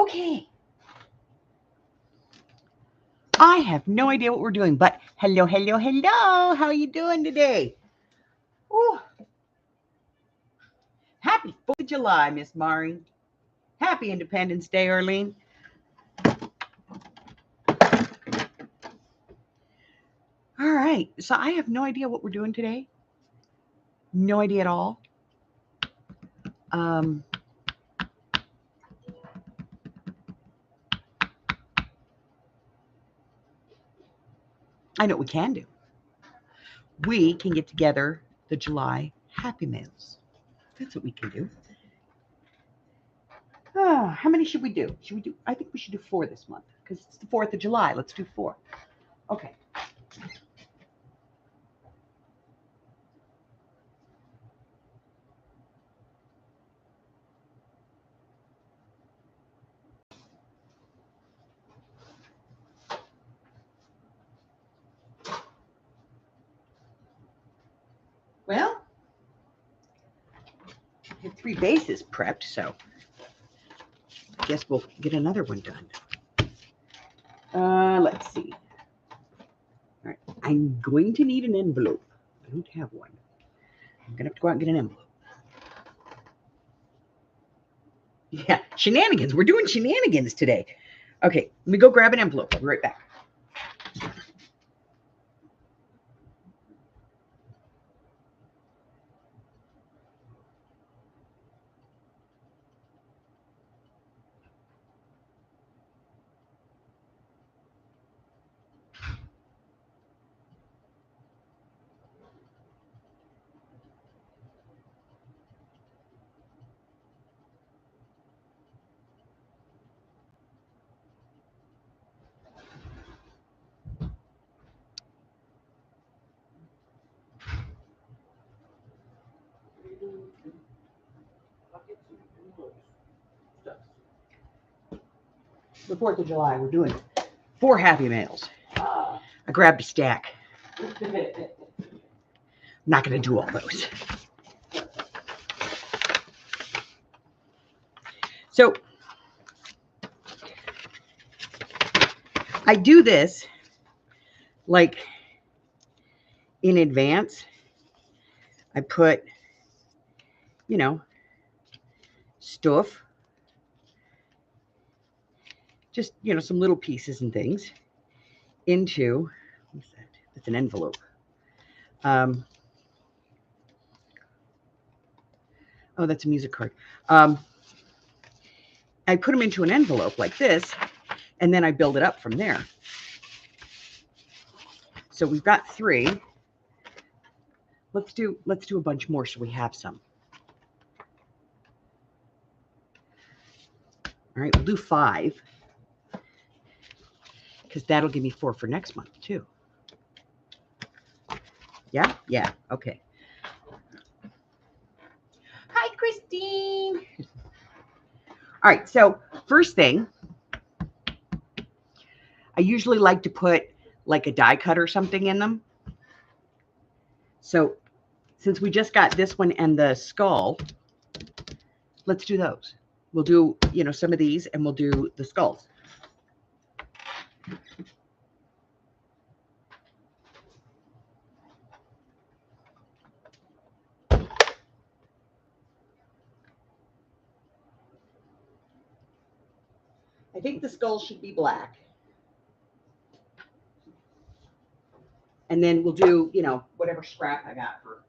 Okay. I have no idea what we're doing, but hello, hello, hello. How are you doing today? Ooh. Happy 4th of July, Miss Mari. Happy Independence Day, Arlene. All right. So I have no idea what we're doing today. No idea at all. I know what we can do. We can get together the July Happy Meals. That's what we can do. How many should we do? I think we should do 4 this month because it's the 4th of July. Let's do 4. Okay. Well, I have 3 bases prepped, so I guess we'll get another one done. Let's see. All right, I'm going to need an envelope. I don't have one. I'm gonna have to go out and get an envelope. Yeah, shenanigans. We're doing shenanigans today. Okay, let me go grab an envelope. I'll be right back. The 4th of July, we're doing 4 Happy Meals. I grabbed a stack. I'm not going to do all those. So I do this like in advance. I put, stuff, just, some little pieces and things into, what's that? That's an envelope. Oh, that's a music card. I put them into an envelope like this, and then I build it up from there. So we've got 3. Let's do a bunch more so we have some. All right, we'll do 5 because that'll give me 4 for next month too. Yeah, okay. Hi, Christine. All right, so first thing, I usually like to put like a die cut or something in them. So since we just got this one and the skull, let's do those. We'll do, some of these and we'll do the skulls. I think the skull should be black. And then we'll do, whatever scrap I got for.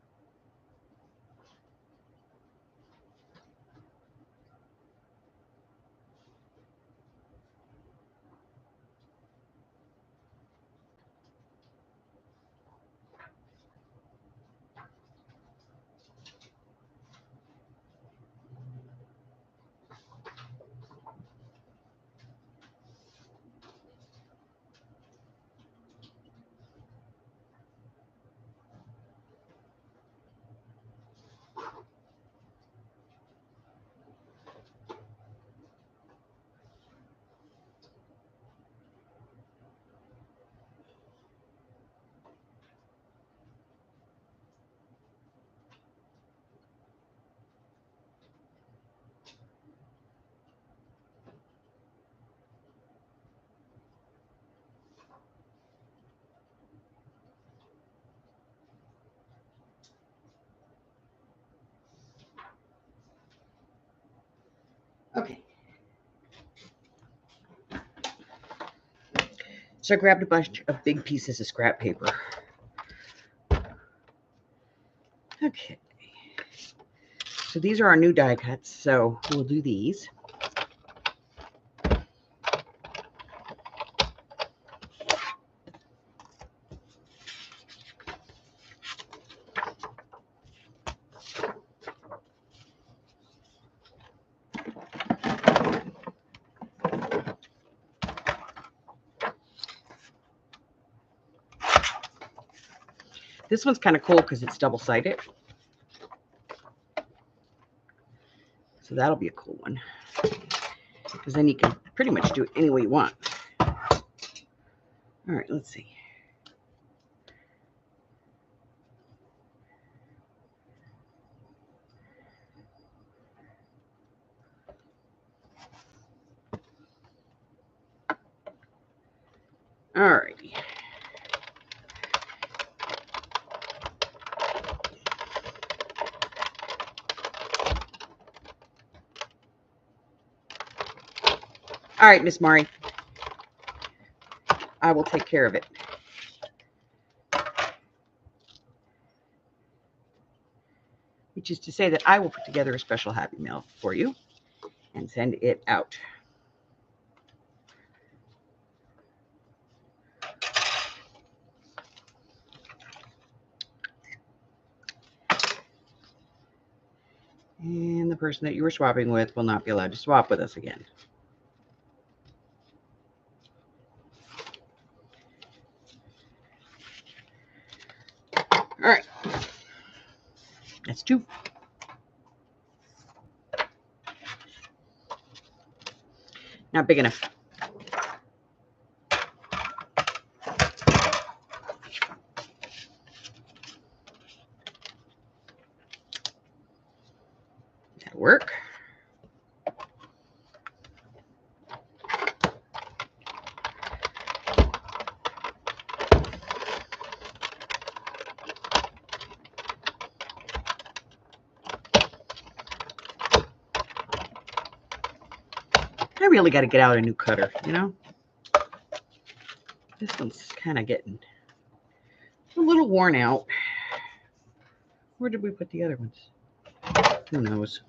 Okay. So I grabbed a bunch of big pieces of scrap paper. Okay. So these are our new die cuts. So we'll do these. This one's kind of cool because it's double-sided. So that'll be a cool one. Because then you can pretty much do it any way you want. All right, let's see. All righty. All right, Miss Mari. I will take care of it. Which is to say that I will put together a special Happy Mail for you and send it out. And the person that you were swapping with will not be allowed to swap with us again. All right. That's 2. Not big enough. That'll work. I really got to get out a new cutter, you know? This one's kind of getting a little worn out. Where did we put the other ones? Who knows?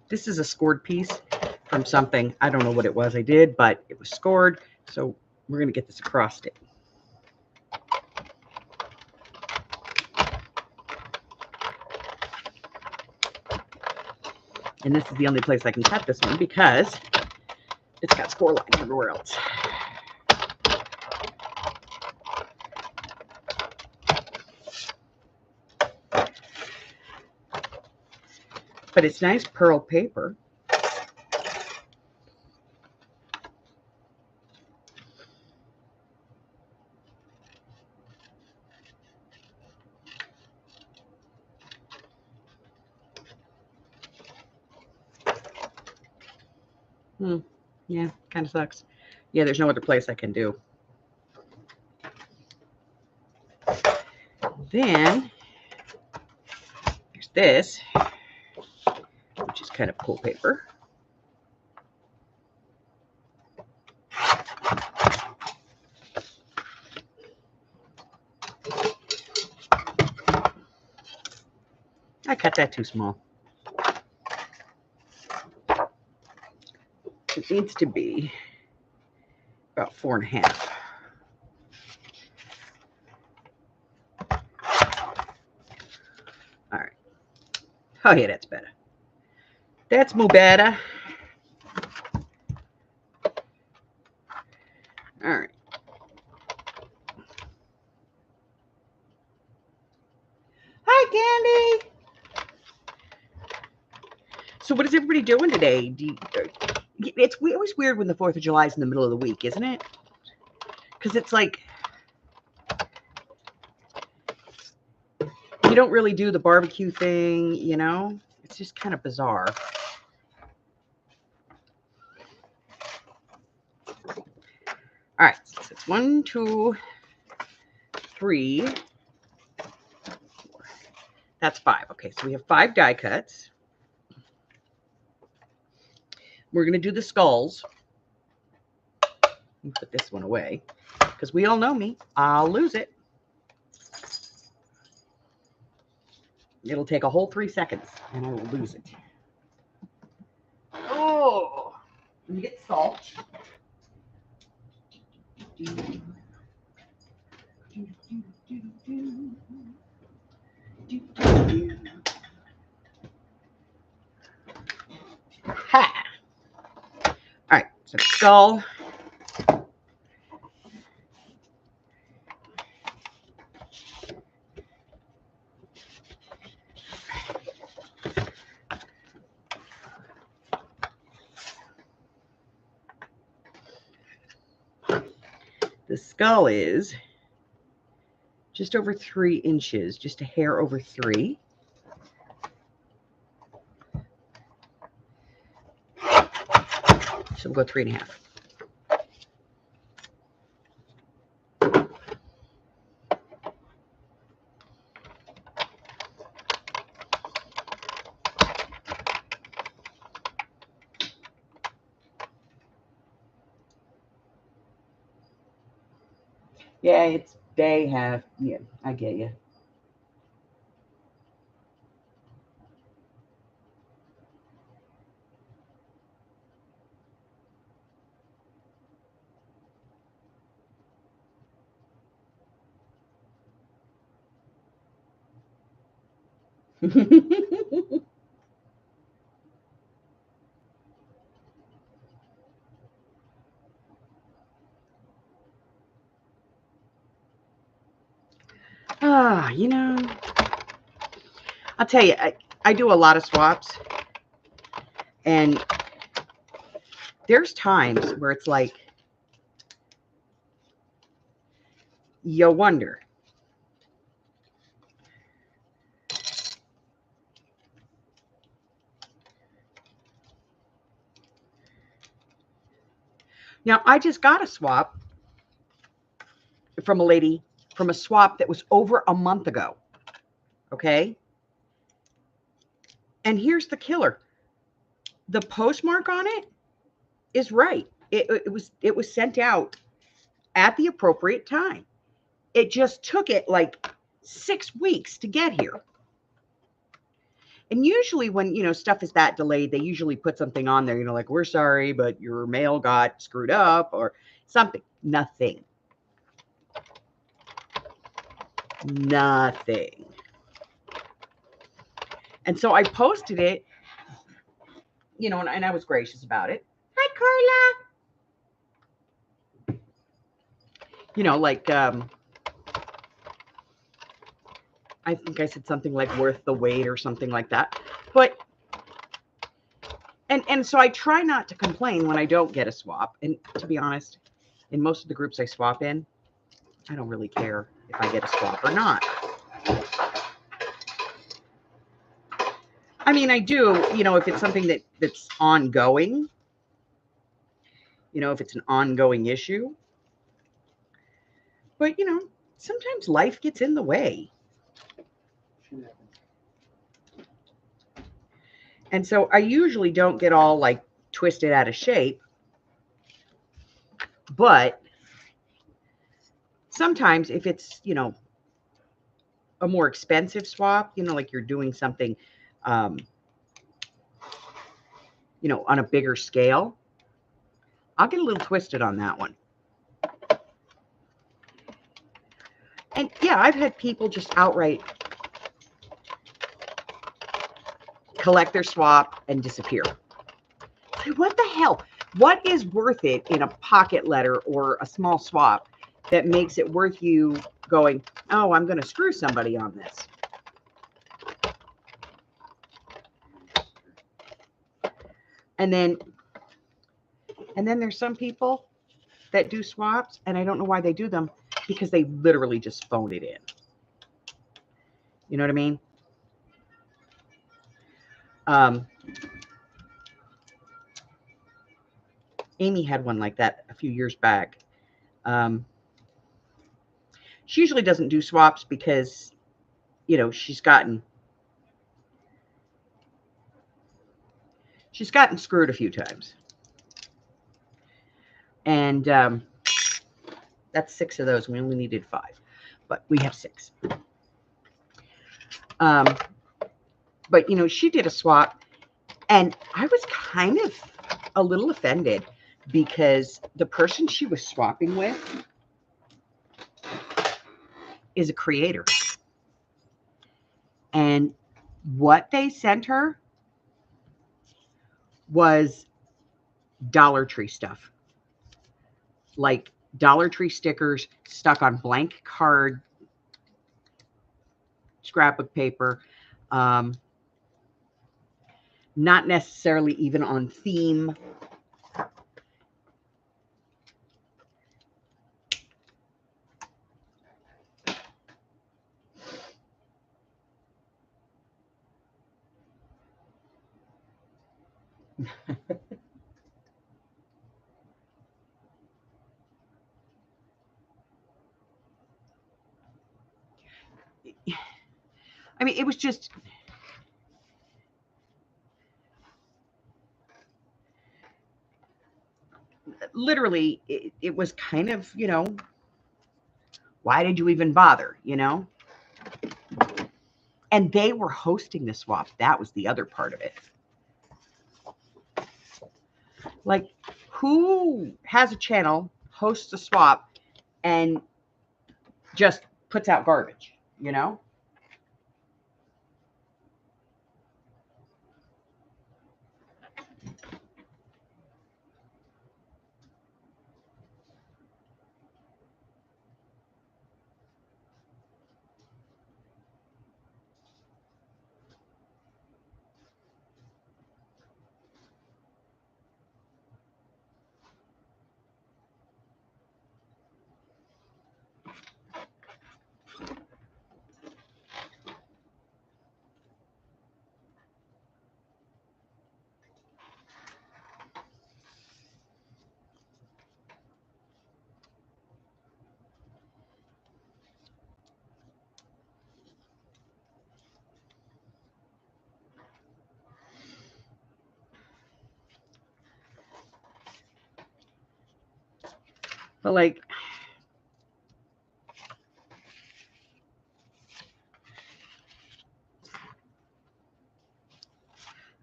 This is a scored piece from something. I don't know what it was I did, but it was scored. So we're going to get this across it. And this is the only place I can cut this one because it's got score lines everywhere else. But it's nice pearl paper. Yeah, kind of sucks. Yeah, there's no other place I can do. Then there's this, which is kind of cool paper. I cut that too small. It needs to be about 4.5. All right. Oh yeah, that's better. That's more better. All right. Hi, Candy. So what is everybody doing today? It's always weird when the 4th of July is in the middle of the week, isn't it? Because it's like you don't really do the barbecue thing, you know? It's just kind of bizarre. All right, so it's 1, 2, 3, 4. That's 5. Okay, so we have 5 die cuts. We're going to do the skulls. Put this one away because we all know me. I'll lose it. It'll take a whole 3 seconds and I will lose it. Oh, let me get salt. Ha! All right, so skull. The skull is just over 3 inches, just a hair over 3. So we'll go 3.5. Yeah, they have, yeah, I get you. You know, I'll tell you, I do a lot of swaps, and there's times where it's like, you wonder. Now, I just got a swap from a lady from a swap that was over a month ago. Okay. And here's the killer. The postmark on it is right. It was sent out at the appropriate time. It just took it like 6 weeks to get here. And usually when, stuff is that delayed, they usually put something on there, like, we're sorry, but your mail got screwed up or something. Nothing. And so I posted it, and I was gracious about it. Hi, Carla. Like, I think I said something like worth the wait or something like that. But, and so I try not to complain when I don't get a swap. And to be honest, in most of the groups I swap in, I don't really care if I get a swap or not. I mean, I do, if it's something that's ongoing, if it's an ongoing issue. But, sometimes life gets in the way. And so I usually don't get all like twisted out of shape. But sometimes if it's, a more expensive swap, like you're doing something, on a bigger scale, I'll get a little twisted on that one. And yeah, I've had people just outright collect their swap and disappear. What the hell? What is worth it in a pocket letter or a small swap that makes it worth you going, oh, I'm going to screw somebody on this? And then there's some people that do swaps, and I don't know why they do them, because they literally just phone it in. You know what I mean? Amy had one like that a few years back. She usually doesn't do swaps because, you know, she's gotten screwed a few times. And that's 6 of those. We only needed 5, but we have 6. But, you know, she did a swap, and I was kind of a little offended because the person she was swapping with is a creator. And what they sent her was Dollar Tree stuff. Like Dollar Tree stickers stuck on blank card, scrapbook paper, not necessarily even on theme. I mean, it was just, literally, it was kind of, you know, why did you even bother, you know? And they were hosting the swap. That was the other part of it. Like, who has a channel, hosts a swap, and just puts out garbage, you know? But like,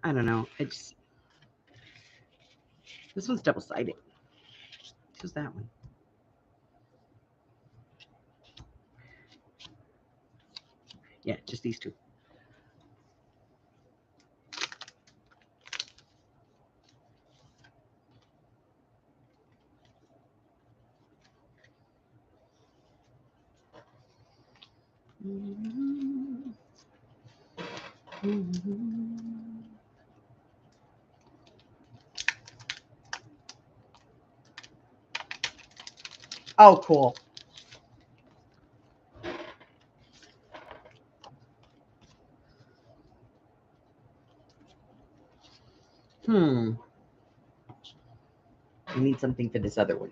I don't know. It's, this one's double-sided. This is that one. Yeah, just these two. Oh, cool. I need something for this other one.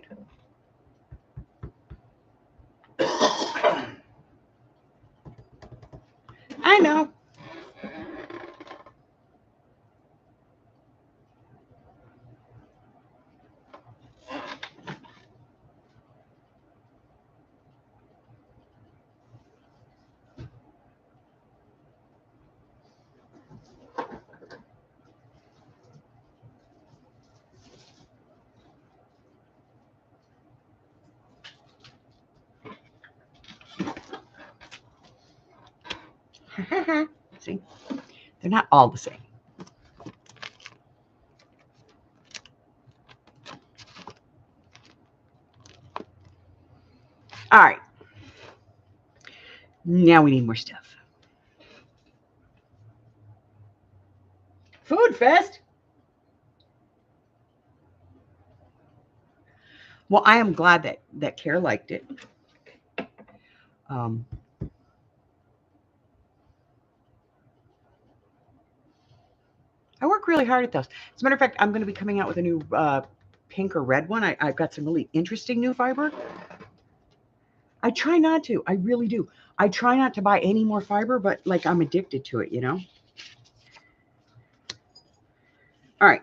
I know. See, they're not all the same. All right. Now we need more stuff. Food Fest. Well, I am glad that Care liked it. I work really hard at those. As a matter of fact, I'm going to be coming out with a new pink or red one. I've got some really interesting new fiber. I try not to. I really do. I try not to buy any more fiber, but like I'm addicted to it, you know? All right.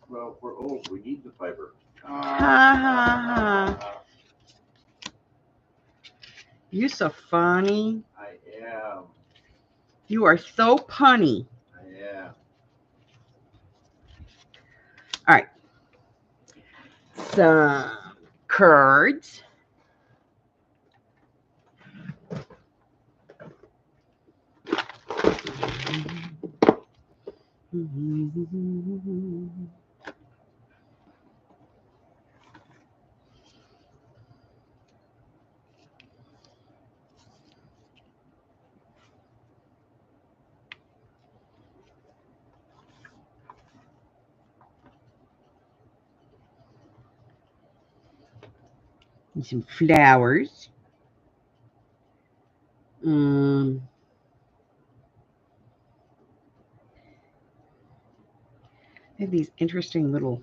Well, we're old. We need the fiber. Ha ha ha. You're so funny. I am. You are so punny. I am. All right. Some curds. And some flowers. They have these interesting little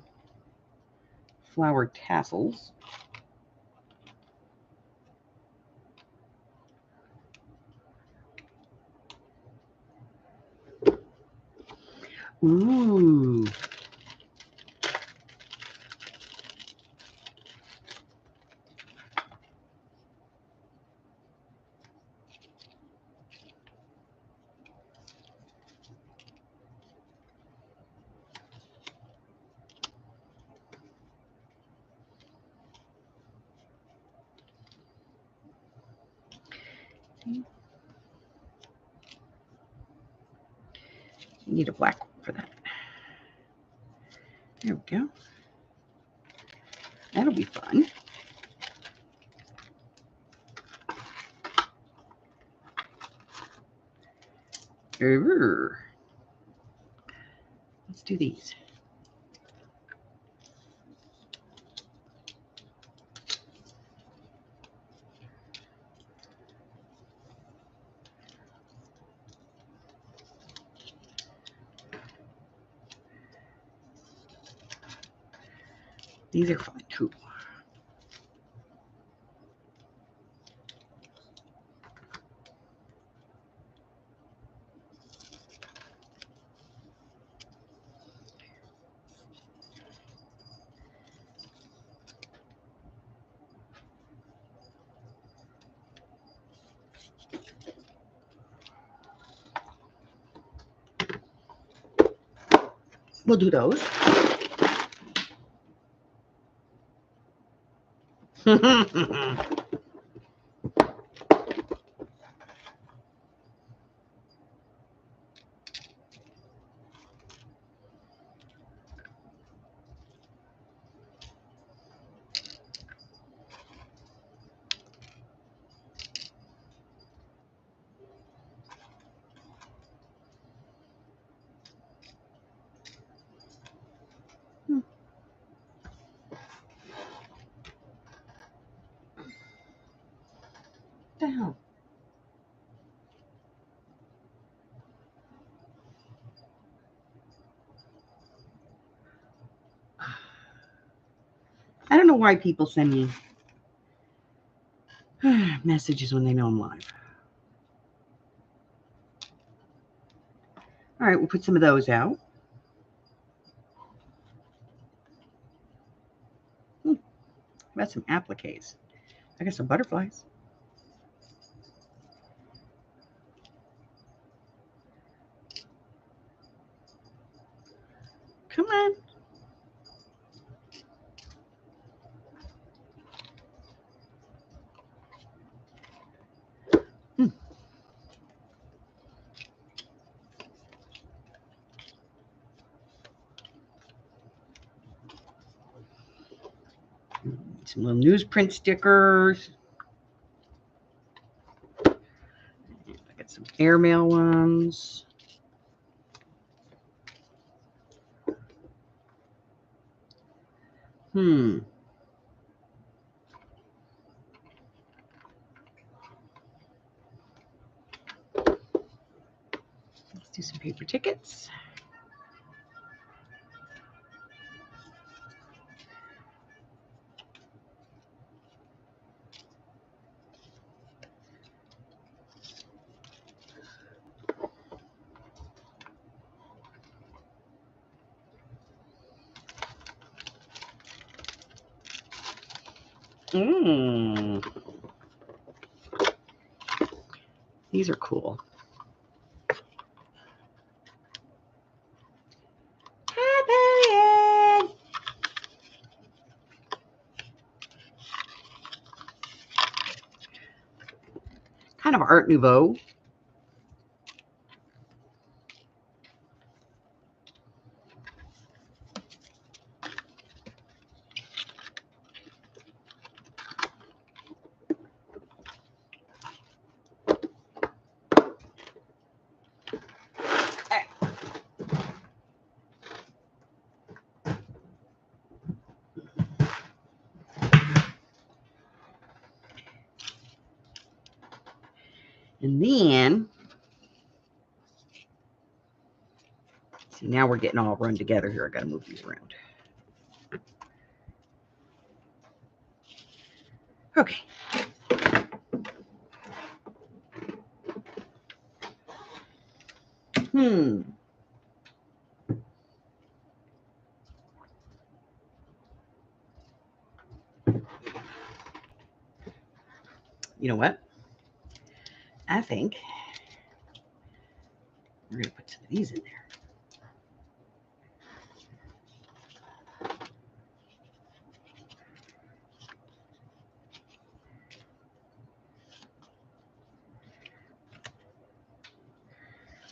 flower tassels. Ooh. You need a black one for that. There we go. That'll be fun. Let's do these. These are fun too. We'll do those. What the hell? I don't know why people send me messages when they know I'm live. All right, we'll put some of those out. Got some appliques. I got some butterflies. Come on. Some little newsprint stickers. I got some airmail ones. Let's do some paper tickets. Mmm. These are cool. Hi, Period. Kind of Art Nouveau. And then, see, now we're getting all run together here. I got to move these around. Okay. You know what? I think we're going to put some of these in there.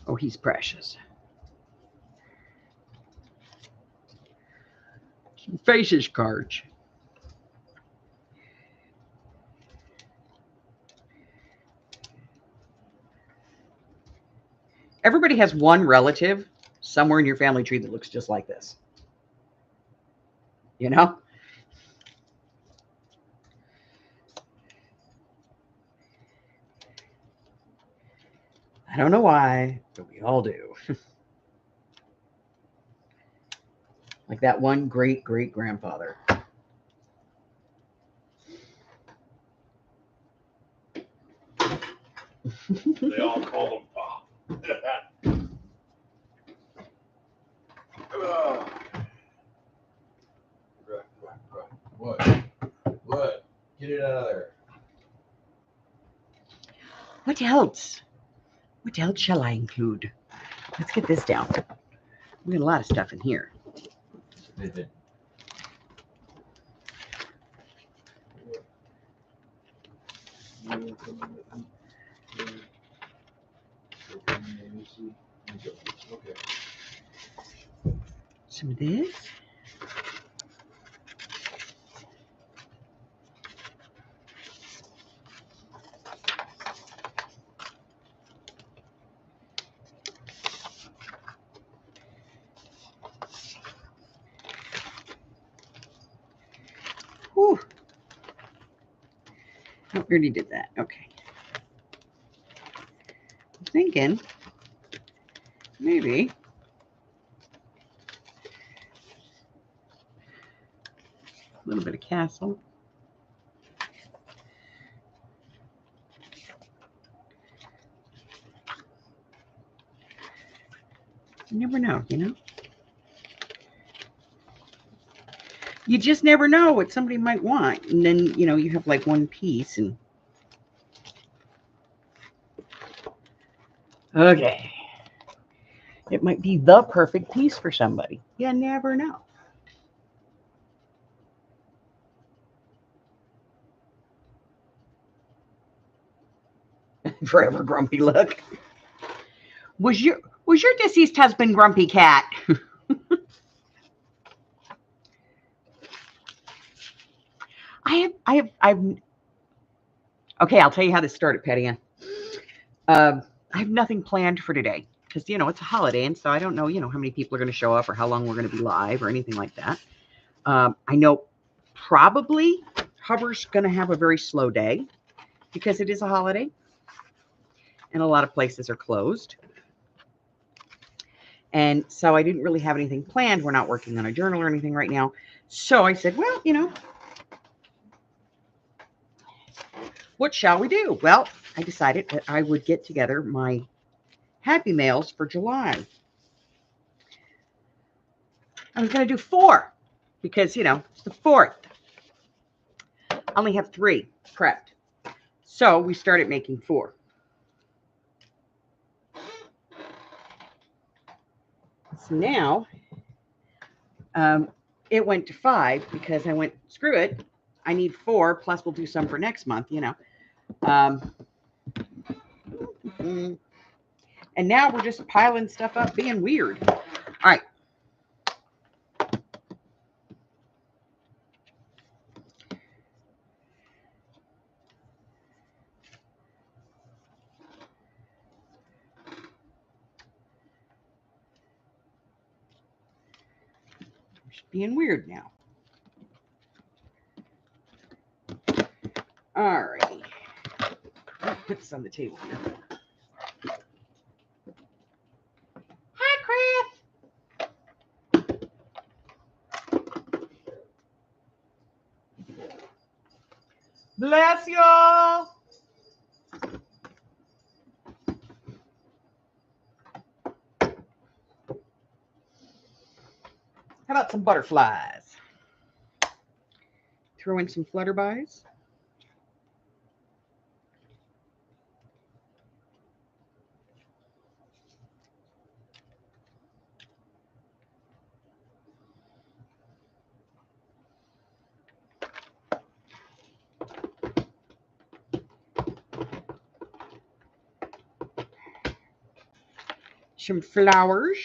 Oh, he's precious. Faces cards. Everybody has one relative somewhere in your family tree that looks just like this. You know? I don't know why, but we all do. Like that one great-great-grandfather. They all call him Pop. What? Get it out of there. What else? What else shall I include? Let's get this down. We got a lot of stuff in here. Okay. Some of this. Whew. Oh, we already did that. Okay. I'm thinking maybe a little bit of castle. You never know, you know? You just never know what somebody might want. And then, you know, you have like one piece and... Okay. It might be the perfect piece for somebody. You never know. Forever grumpy look. Was your deceased husband Grumpy Cat? I've okay, I'll tell you how this started, Patty Ann. I have nothing planned for today because, you know, it's a holiday, and so I don't know, you know, how many people are going to show up or how long we're going to be live or anything like that. I know probably Hubbard's going to have a very slow day because it is a holiday and a lot of places are closed. And so I didn't really have anything planned. We're not working on a journal or anything right now. So I said, well, you know, what shall we do? Well, I decided that I would get together my Happy Mails for July. I was going to do 4 because, you know, it's the 4th. I only have 3 prepped. So we started making 4. So now it went to 5 because I went, screw it. I need 4, plus we'll do some for next month, you know. And now we're just piling stuff up, being weird. All right. Just being weird now. All righty. Put this on the table here. Hi, Chris. Bless y'all. How about some butterflies? Throw in some flutterbys. Some flowers.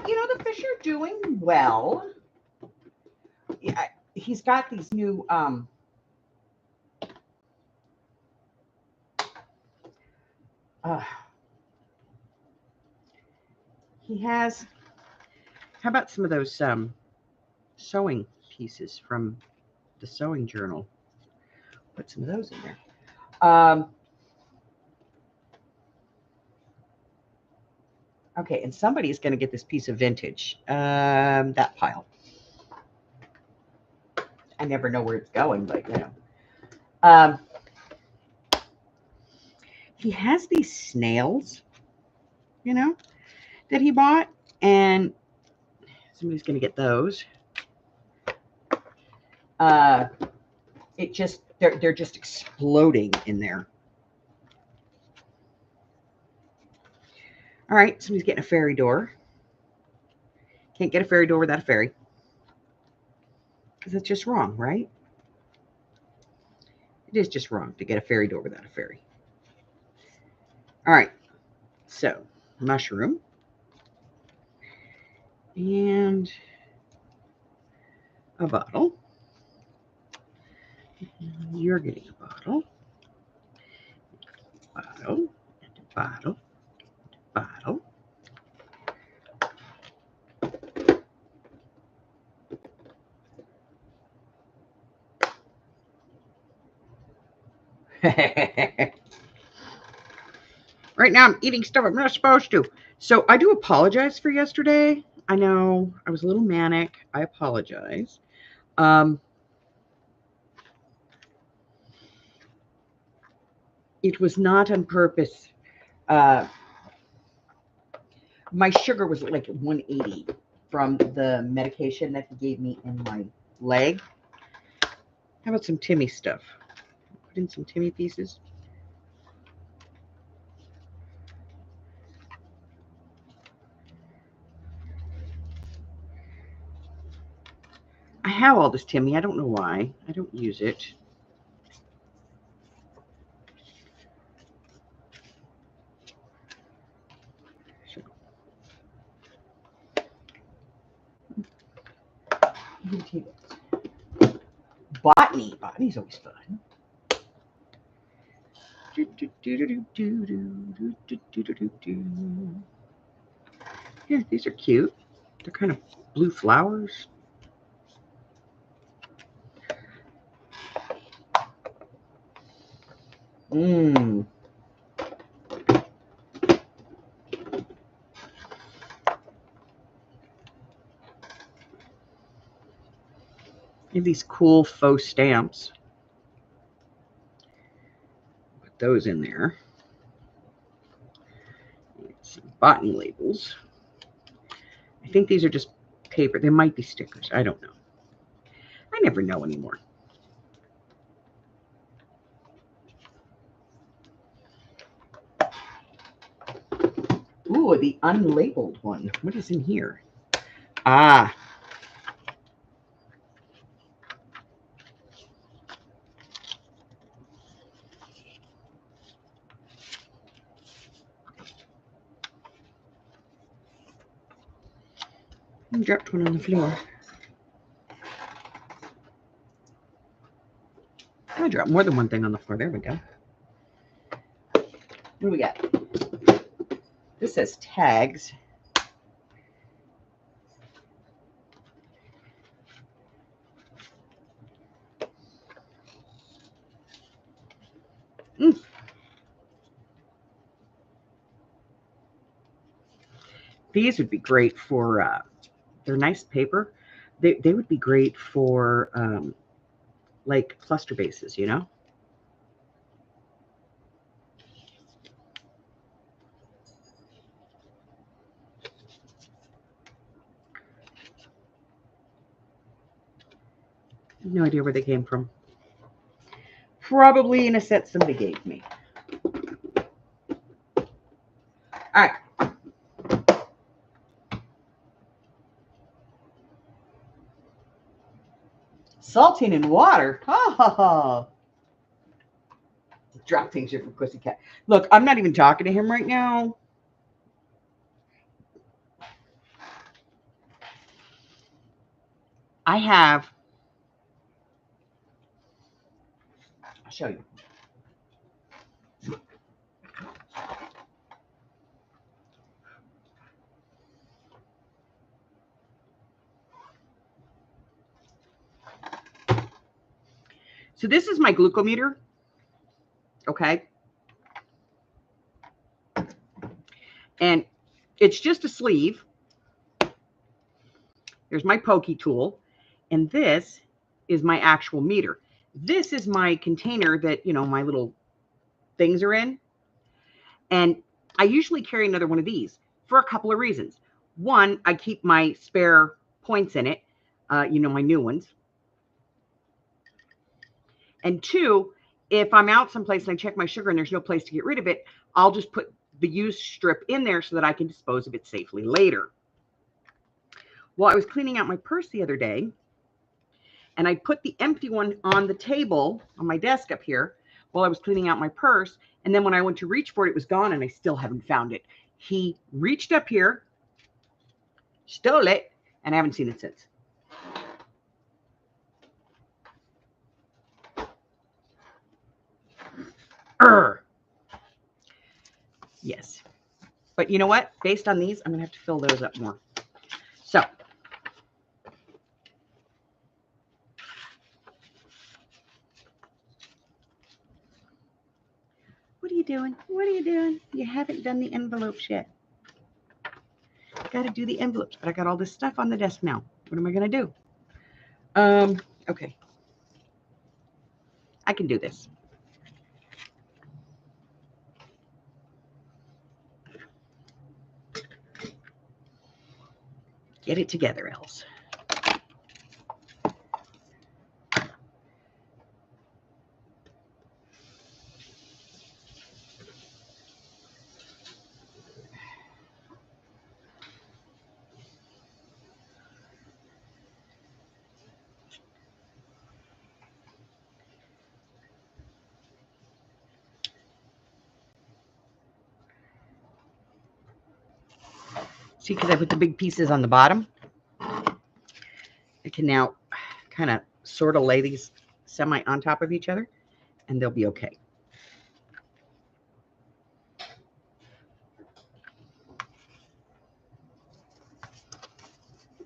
You know, the fish are doing well. Yeah, he's got these new he has, how about some of those sewing pieces from the sewing journal? Put some of those in there. Okay, and somebody's going to get this piece of vintage. That pile. I never know where it's going, but you know. He has these snails, you know, that he bought, and somebody's going to get those. It just, they're just exploding in there. All right, somebody's getting a fairy door. Can't get a fairy door without a fairy. Because that's just wrong, right? It is just wrong to get a fairy door without a fairy. All right, so mushroom. And a bottle. You're getting a bottle. Bottle. Bottle. Bottle. Right now I'm eating stuff I'm not supposed to. So I do apologize for yesterday. I know I was a little manic. I apologize. It was not on purpose. My sugar was like 180 from the medication that he gave me in my leg. How about some Timmy stuff? Put in some Timmy pieces. I have all this Timmy. I don't know why. I don't use it. So, Botany. Botany's always fun. Yeah, these are cute. They're kind of blue flowers. Mmm. You have these cool faux stamps. Put those in there. Some botany labels. I think these are just paper. They might be stickers. I don't know. I never know anymore. Ooh, the unlabeled one. What is in here? Ah. I dropped one on the floor. I dropped more than one thing on the floor. There we go. What do we got? This says tags. These would be great for, they're nice paper. They would be great for like cluster bases, you know? No idea where they came from. Probably in a set somebody gave me. All right. Saltine in water. Oh. Drop things here for Pussycat. Look, I'm not even talking to him right now. I have. I'll show you. So this is my glucometer. Okay. And it's just a sleeve. There's my pokey tool. And this is my actual meter. This is my container that, you know, my little things are in. And I usually carry another one of these for a couple of reasons. One, I keep my spare points in it, you know, my new ones. And two, if I'm out someplace and I check my sugar and there's no place to get rid of it, I'll just put the used strip in there so that I can dispose of it safely later. Well, I was cleaning out my purse the other day, and I put the empty one on the table on my desk up here while I was cleaning out my purse. And then when I went to reach for it, it was gone, and I still haven't found it. He reached up here, stole it, and I haven't seen it since. Yes. But you know what? Based on these, I'm going to have to fill those up more. So. What are you doing? What are you doing? You haven't done the envelopes yet. Got to do the envelopes, but I got all this stuff on the desk now. What am I going to do? Okay. I can do this. Get it together, Els. See, because I put the big pieces on the bottom, I can now kind of sort of lay these semi on top of each other, and they'll be okay.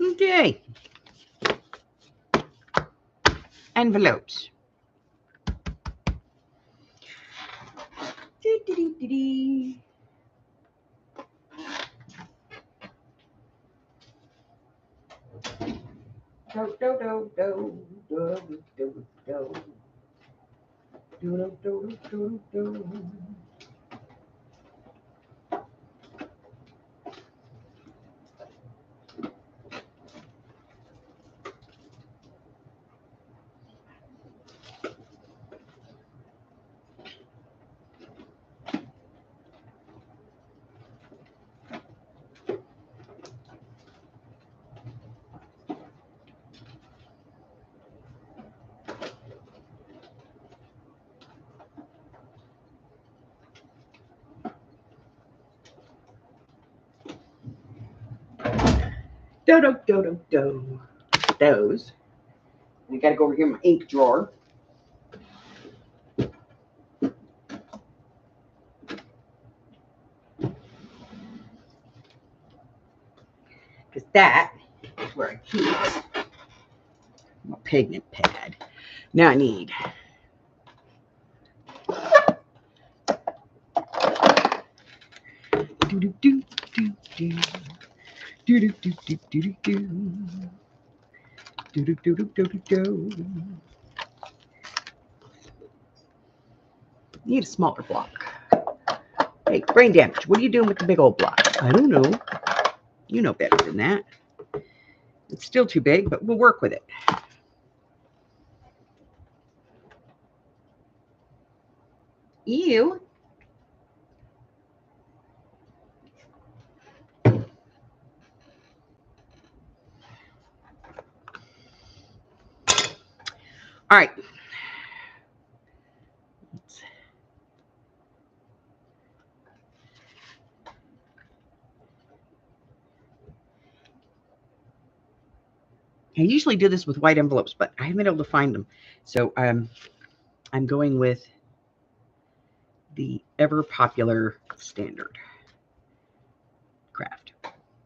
Okay. Envelopes. Dee-dee-dee-dee-dee. Do do do do do do do do do do do. Do do do do do. Those. I gotta go over here in my ink drawer. Because that is where I keep my pigment pad. Now I need do do do do do do do do do do do do do do do do do. Need a smaller block. Hey, brain damage. What are you doing with the big old block? I don't know. You know better than that. It's still too big, but we'll work with it. Ew. All right. I usually do this with white envelopes, but I haven't been able to find them. So I'm going with the ever popular standard craft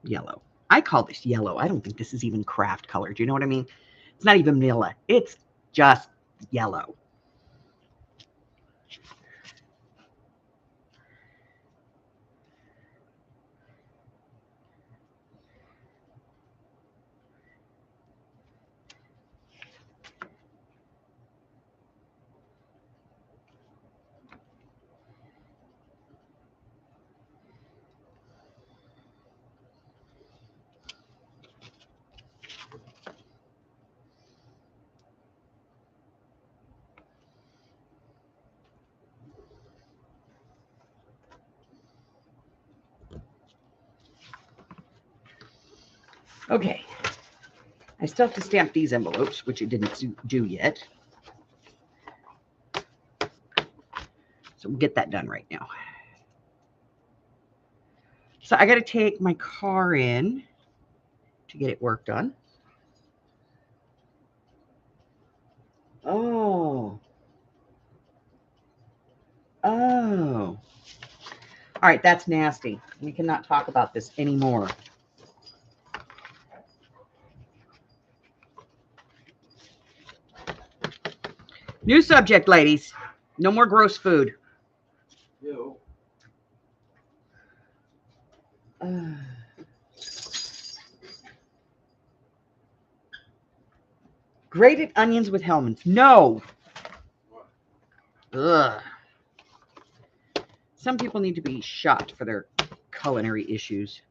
yellow. I call this yellow. I don't think this is even craft color. Do you know what I mean? It's not even vanilla. It's just yellow. Okay. I still have to stamp these envelopes, which I didn't do yet. So we'll get that done right now. So I got to take my car in to get it worked on. Oh. Oh. All right, that's nasty. We cannot talk about this anymore. New subject, ladies. No more gross food. Ew. Grated onions with Hellmann's. No. Ugh. Some people need to be shot for their culinary issues.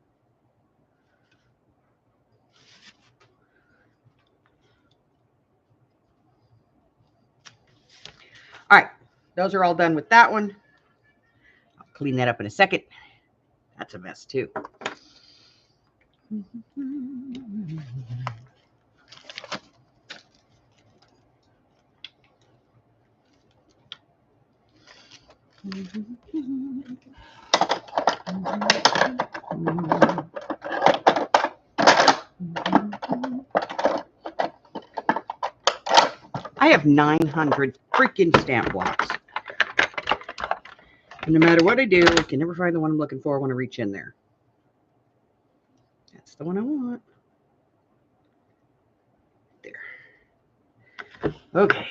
All right. Those are all done with that one. I'll clean that up in a second. That's a mess too. have 900 freaking stamp blocks. And no matter what I do, I can never find the one I'm looking for when I reach in there. That's the one I want. There. Okay.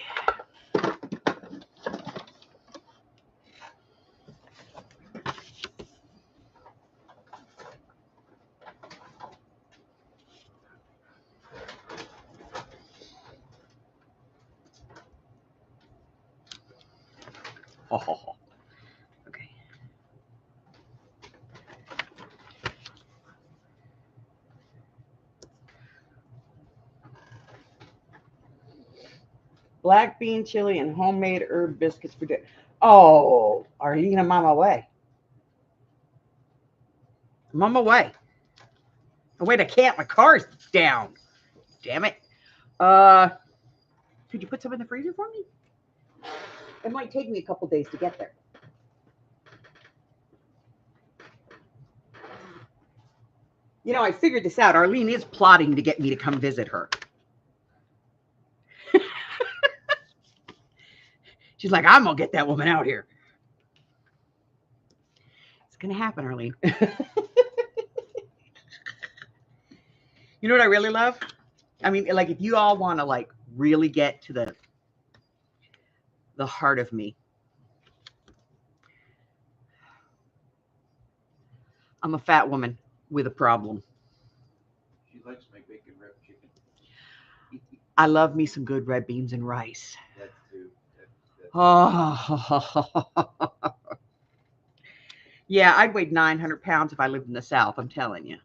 Oh, okay. Black bean chili and homemade herb biscuits for dinner. Oh, Arlene, I'm on my way. I'm on my way. Oh, wait, I can't. My car's down. Damn it. Could you put some in the freezer for me? It might take me a couple days to get there. You know, I figured this out. Arlene is plotting to get me to come visit her. She's like, I'm going to get that woman out here. It's going to happen, Arlene. You know what I really love? I mean, like, if you all want to, like, really get to the heart of me, I'm a fat woman with a problem. She likes my bacon wrapped chicken. I love me some good red beans and rice. That's too. Oh, yeah, I'd weigh 900 pounds if I lived in the South, I'm telling you.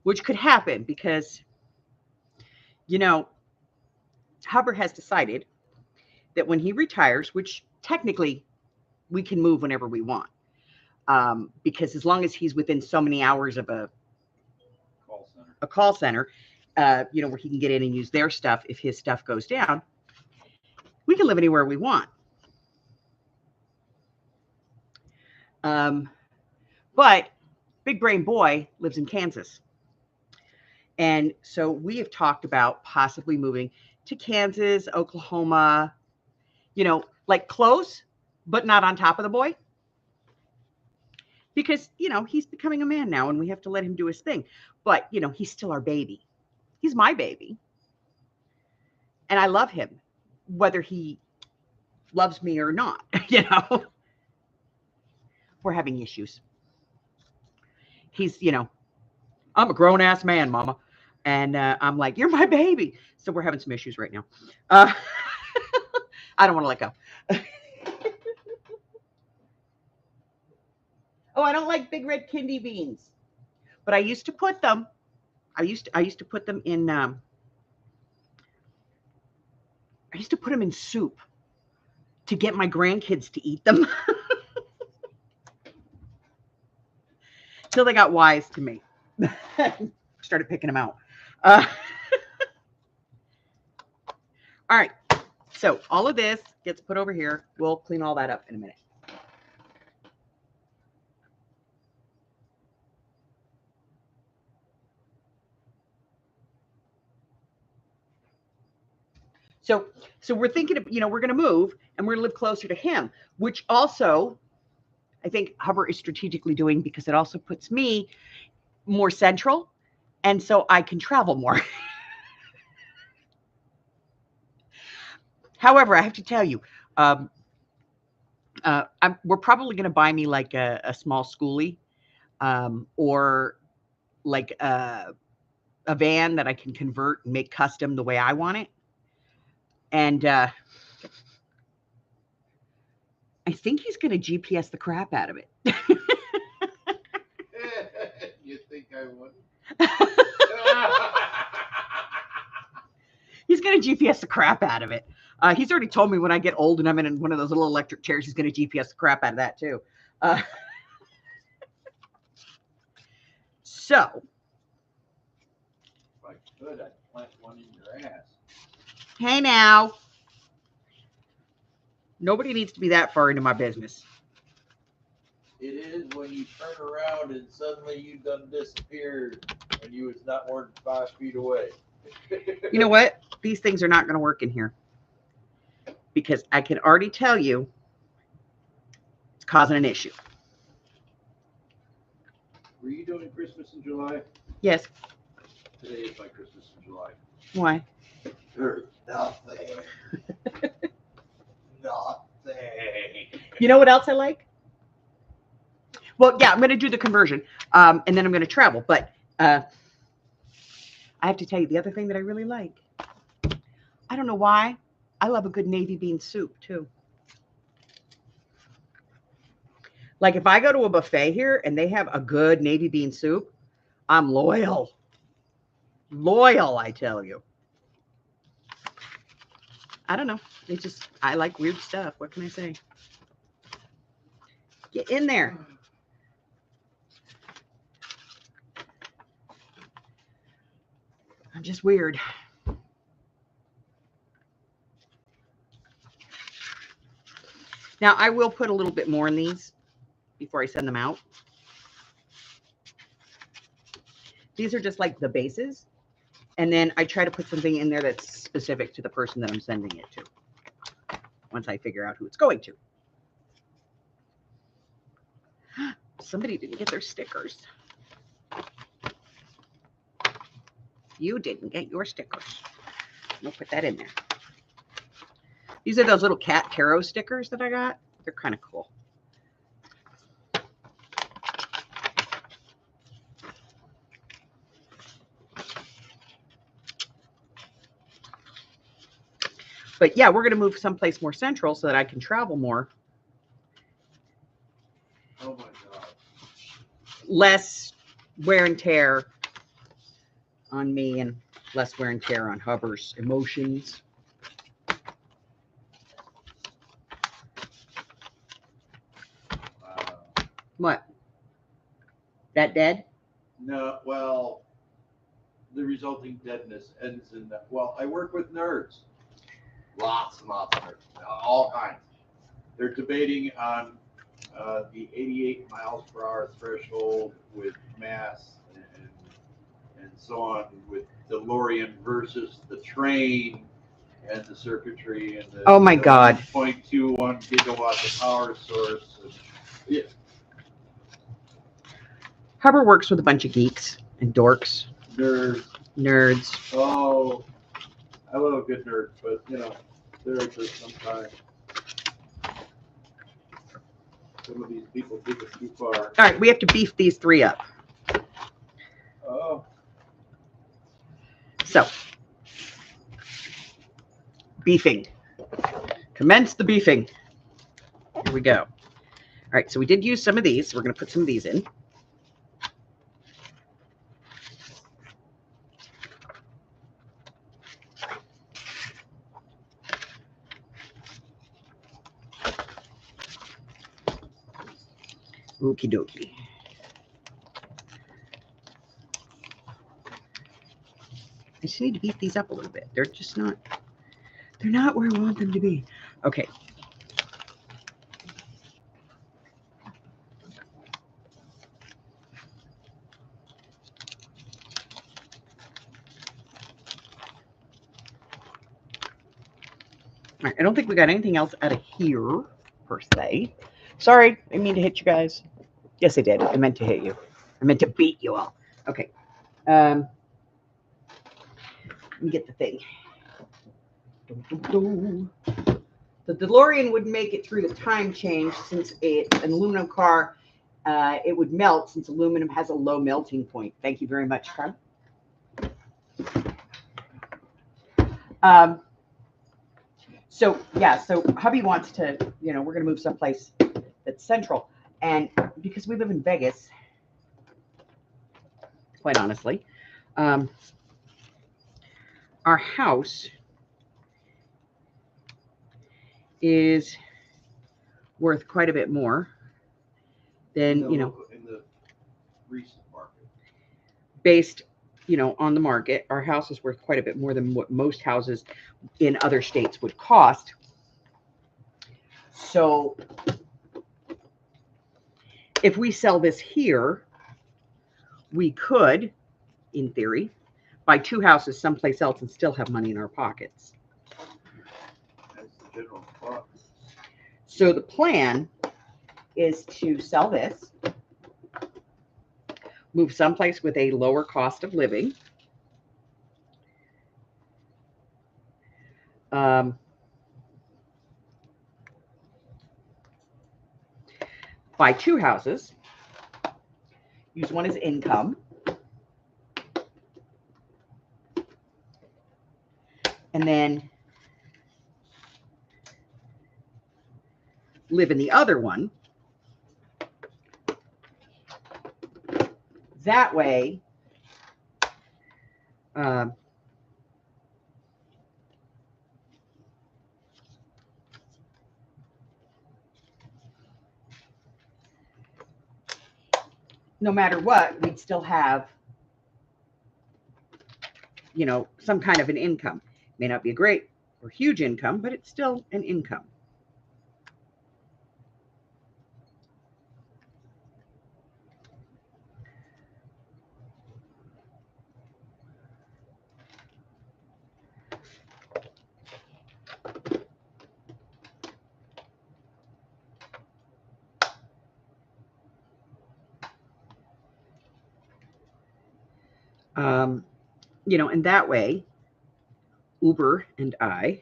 Which could happen because, you know, Hubbard has decided that when he retires, which technically we can move whenever we want, because as long as he's within so many hours of a call center, you know, where he can get in and use their stuff if his stuff goes down, we can live anywhere we want. But Big Brain Boy lives in Kansas. And so we have talked about possibly moving to Kansas, Oklahoma, you know, like close, but not on top of the boy. Because, you know, he's becoming a man now and we have to let him do his thing. But, you know, he's still our baby. He's my baby. And I love him, whether he loves me or not, you know. We're having issues. He's, you know, I'm a grown-ass man, mama. And I'm like, you're my baby. So we're having some issues right now. I don't want to let go. Oh, I don't like big red kidney beans. But I used to put them. I used to put them in. I used to put them in soup to get my grandkids to eat them. Till they got wise to me. Started picking them out. All right. So all of this gets put over here. We'll clean all that up in a minute. So we're thinking of, you know, we're going to move and we're going to live closer to him, which also I think Hubbard is strategically doing because it also puts me more central. And so I can travel more. However, I have to tell you, we're probably going to buy me like a small schoolie or like a van that I can convert and make custom the way I want it. And I think he's going to GPS the crap out of it. You think I wouldn't? He's going to GPS the crap out of it. He's already told me when I get old and I'm in one of those little electric chairs, he's going to GPS the crap out of that too. So. If I could, I'd plant one in your ass. Hey now. Nobody needs to be that far into my business. It is when you turn around and suddenly you done disappeared when you was not more than 5 feet away. You know what? These things are not going to work in here because I can already tell you it's causing an issue. Were you doing Christmas in July? Yes. Today is my Christmas in July. Why? There's nothing. Nothing. You know what else I like? Well, yeah, I'm going to do the conversion, and then I'm going to travel. But I have to tell you the other thing that I really like. I don't know why. I love a good navy bean soup too. Like if I go to a buffet here and they have a good navy bean soup, I'm loyal. Loyal, I tell you. I don't know. It's just, I like weird stuff. What can I say? Get in there. I'm just weird. Now, I will put a little bit more in these before I send them out. These are just like the bases. And then I try to put something in there that's specific to the person that I'm sending it to. Once I figure out who it's going to. Somebody didn't get their stickers. You didn't get your stickers. We'll put that in there. These are those little cat tarot stickers that I got. They're kind of cool. But yeah, we're going to move someplace more central so that I can travel more. Oh my God. Less wear and tear on me and less wear and tear on Hubbard's emotions. What? That dead? No, well, the resulting deadness ends in that. Well, I work with nerds. Lots and lots of nerds. All kinds. They're debating on the 88 miles per hour threshold with mass and so on with DeLorean versus the train and the circuitry and the Oh my God. 0.21 gigawatts of power source. And, yeah. Hubbard works with a bunch of geeks and dorks. Nerds. Nerds. Oh, I love a good nerd, but you know, there are sometimes some of these people take it too far. All right, we have to beef these three up. Oh. So, beefing. Commence the beefing. Here we go. All right, so we did use some of these. We're going to put some of these in. Okie dokie. I just need to beef these up a little bit. They're not where I want them to be. Okay. All right, I don't think we got anything else out of here, per se. Sorry, I didn't mean to hit you guys. Yes, I did. I meant to hit you. I meant to beat you all. Okay. Let me get the thing. The DeLorean would make it through the time change since it's an aluminum car. It would melt since aluminum has a low melting point. Thank you very much, Carl. So hubby wants to, we're going to move someplace that's central. And because we live in Vegas, quite honestly, our house is worth quite a bit more than, in the recent market. Based, on the market. Our house is worth quite a bit more than what most houses in other states would cost. So if we sell this here, we could, in theory, buy 2 houses someplace else and still have money in our pockets. That's the general thought. So the plan is to sell this, move someplace with a lower cost of living. Buy 2 houses, use one as income, and then live in the other one. That way, no matter what, we'd still have, you know, some kind of an income. May not be a great or huge income, but it's still an income. You know, and that way, Uber and I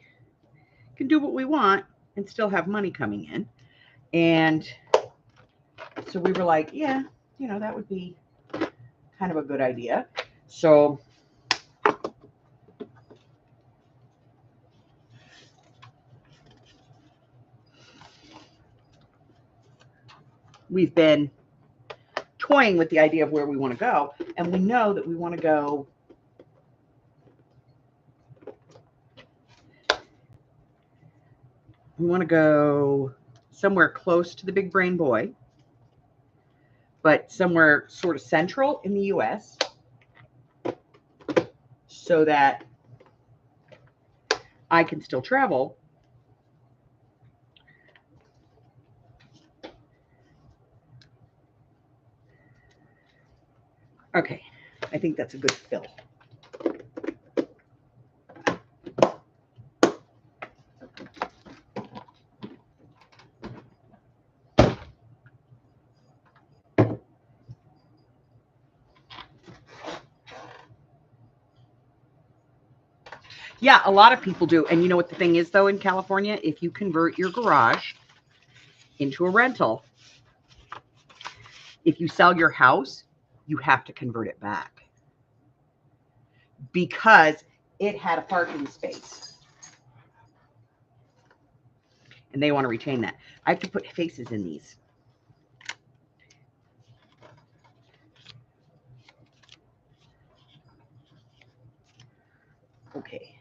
can do what we want and still have money coming in. And so we were like, yeah, you know, that would be kind of a good idea. So we've been toying with the idea of where we want to go. And we know that we want to go somewhere close to the Big Brain Boy, but somewhere sort of central in the US, so that I can still travel. Okay, I think that's a good fill. Yeah, a lot of people do. And you know what the thing is, though, in California? If you convert your garage into a rental, if you sell your house, you have to convert it back because it had a parking space. And they want to retain that. I have to put faces in these. Okay.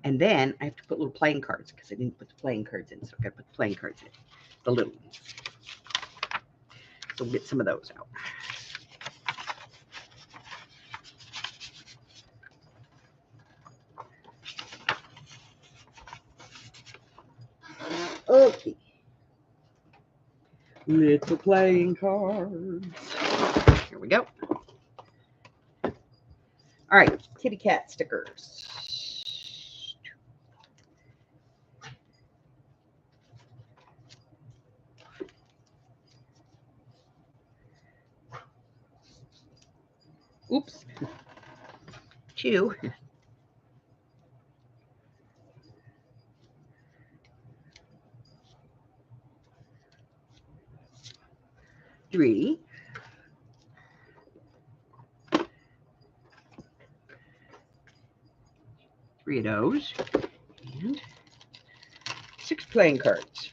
And then I have to put little playing cards because I didn't put the playing cards in. So I've got to put the playing cards in, the little ones. So we'll get some of those out. Okay. Little playing cards. Here we go. All right, kitty cat stickers. Oops. 2. 3. 3 of those. And 6 playing cards.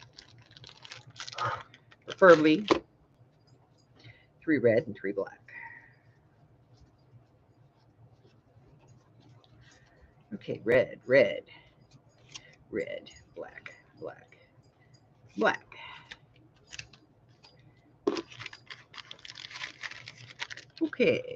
Preferably 3 red and 3 black. Okay, red, red, red, black, black, black. Okay.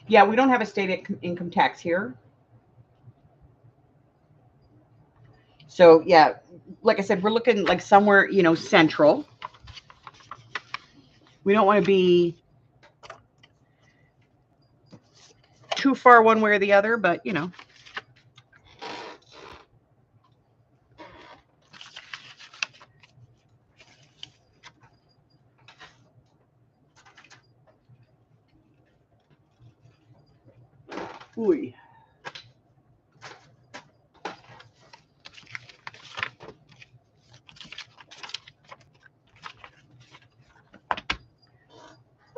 Yeah, we don't have a state income tax here. So yeah, like I said, we're looking like somewhere, central. We don't want to be too far one way or the other, but Ooh.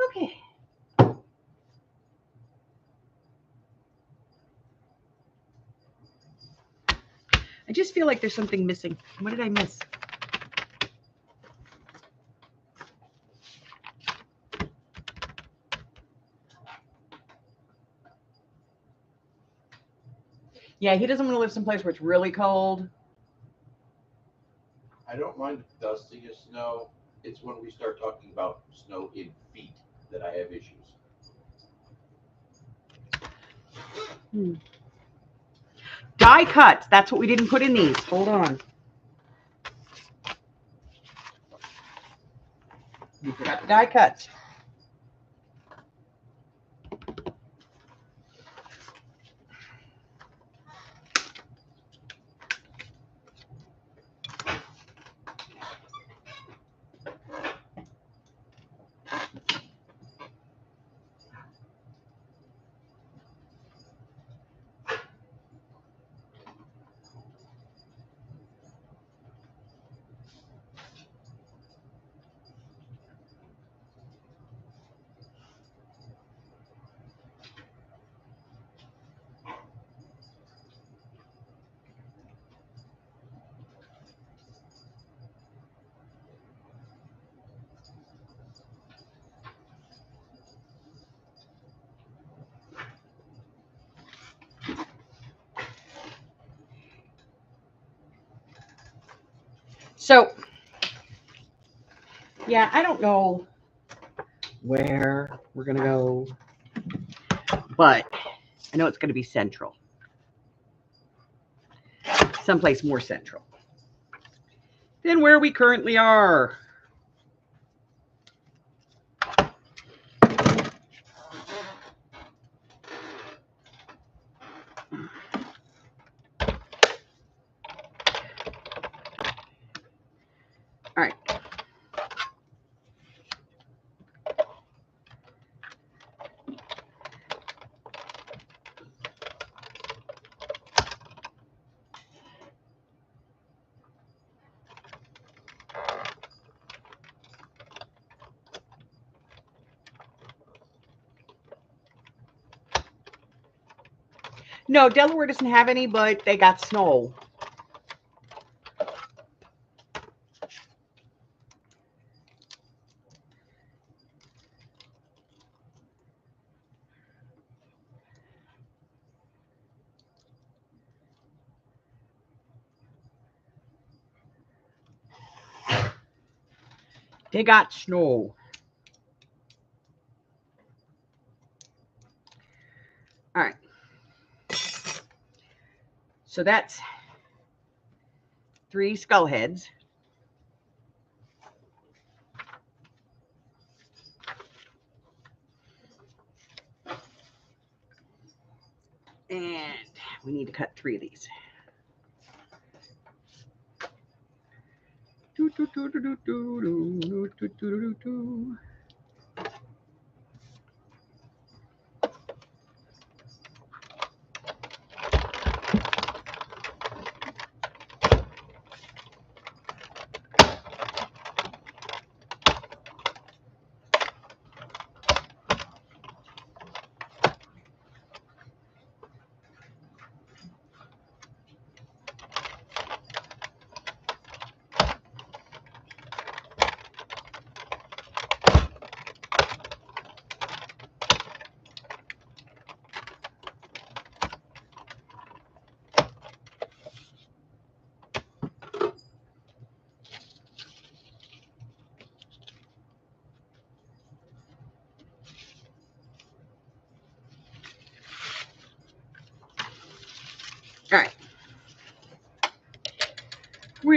Okay. I just feel like there's something missing. What did I miss? Yeah, he doesn't want to live someplace where it's really cold. I don't mind dusting of snow. It's when we start talking about snow in feet that I have issues. Die cuts. That's what we didn't put in these. Hold on. We forgot the die cuts. So, yeah, I don't know where we're going to go, but I know it's going to be central. Someplace more central than where we currently are. All right. No, Delaware doesn't have any, but they got snow. They got snow. All right. So that's 3 skull heads. And we need to cut 3 of these.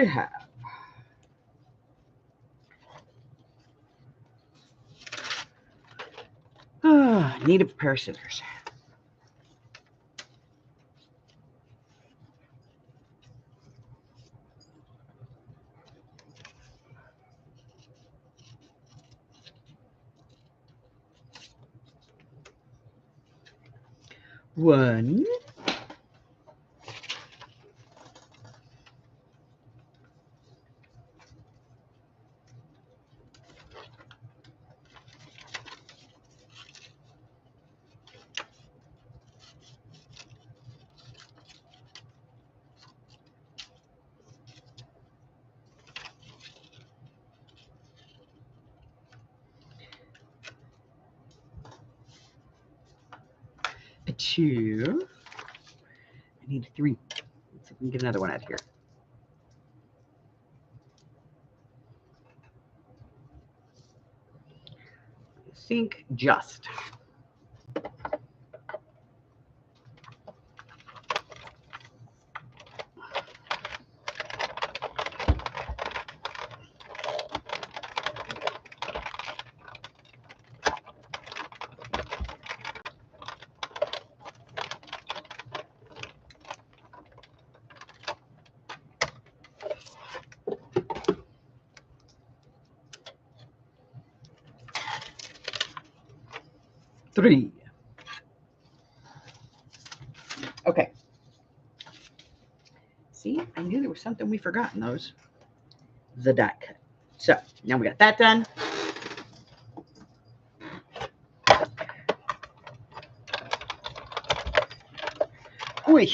we have? Need a pair of scissors. One. Two. I need 3. Let's see if we can get another one out here. Think just. Three. Okay. See, I knew there was something we forgot in those. The die cut. So now we got that done. Oy.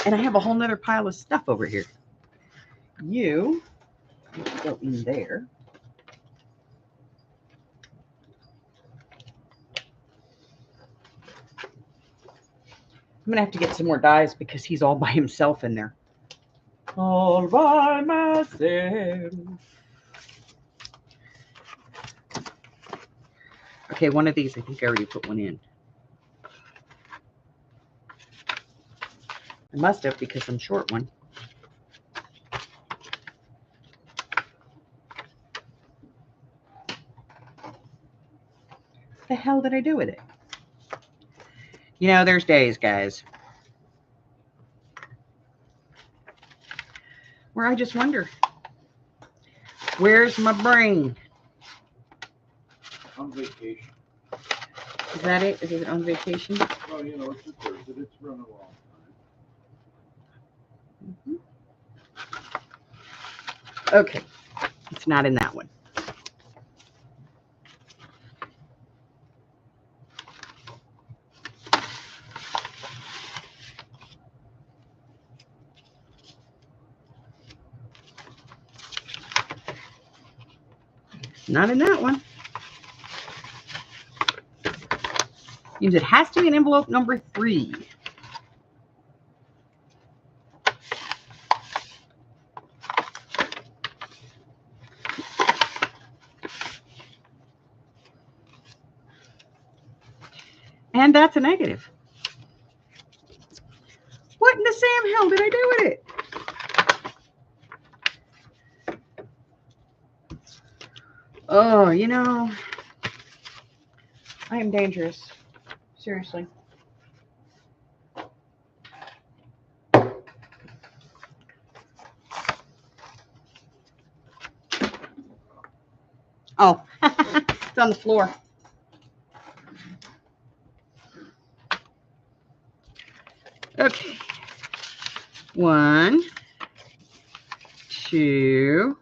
And I have a whole nother pile of stuff over here. You go in there. I'm gonna have to get some more dies because he's all by himself in there. All by myself. Okay, one of these, I think I already put one in. I must have because I'm short one. What the hell did I do with it? You know, there's days, guys, where I just wonder, where's my brain? On vacation. Is that it? Is it on vacation? Well, you know, it's a Thursday. It's run a long time. Okay, it's not in that one. Not in that one. Means it has to be in envelope number 3. And that's a negative. What in the Sam hell did I do with it? Oh, you know, I am dangerous. Seriously. Oh, it's on the floor. Okay. 1, 2,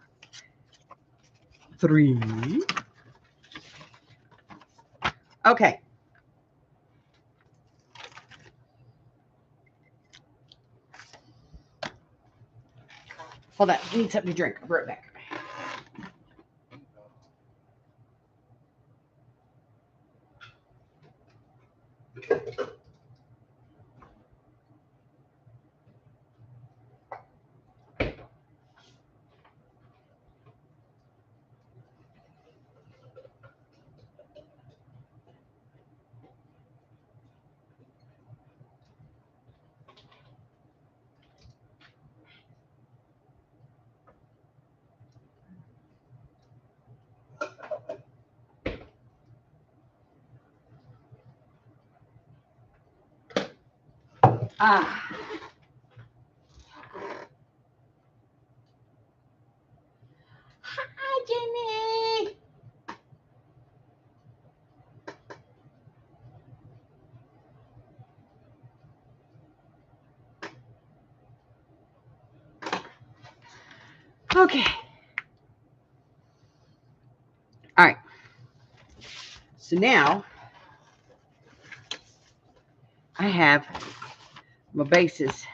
3. Okay. Hold on. I need something to drink. I'll be right back. Ah. Hi, Jenny. Okay. All right. So now I have my bases.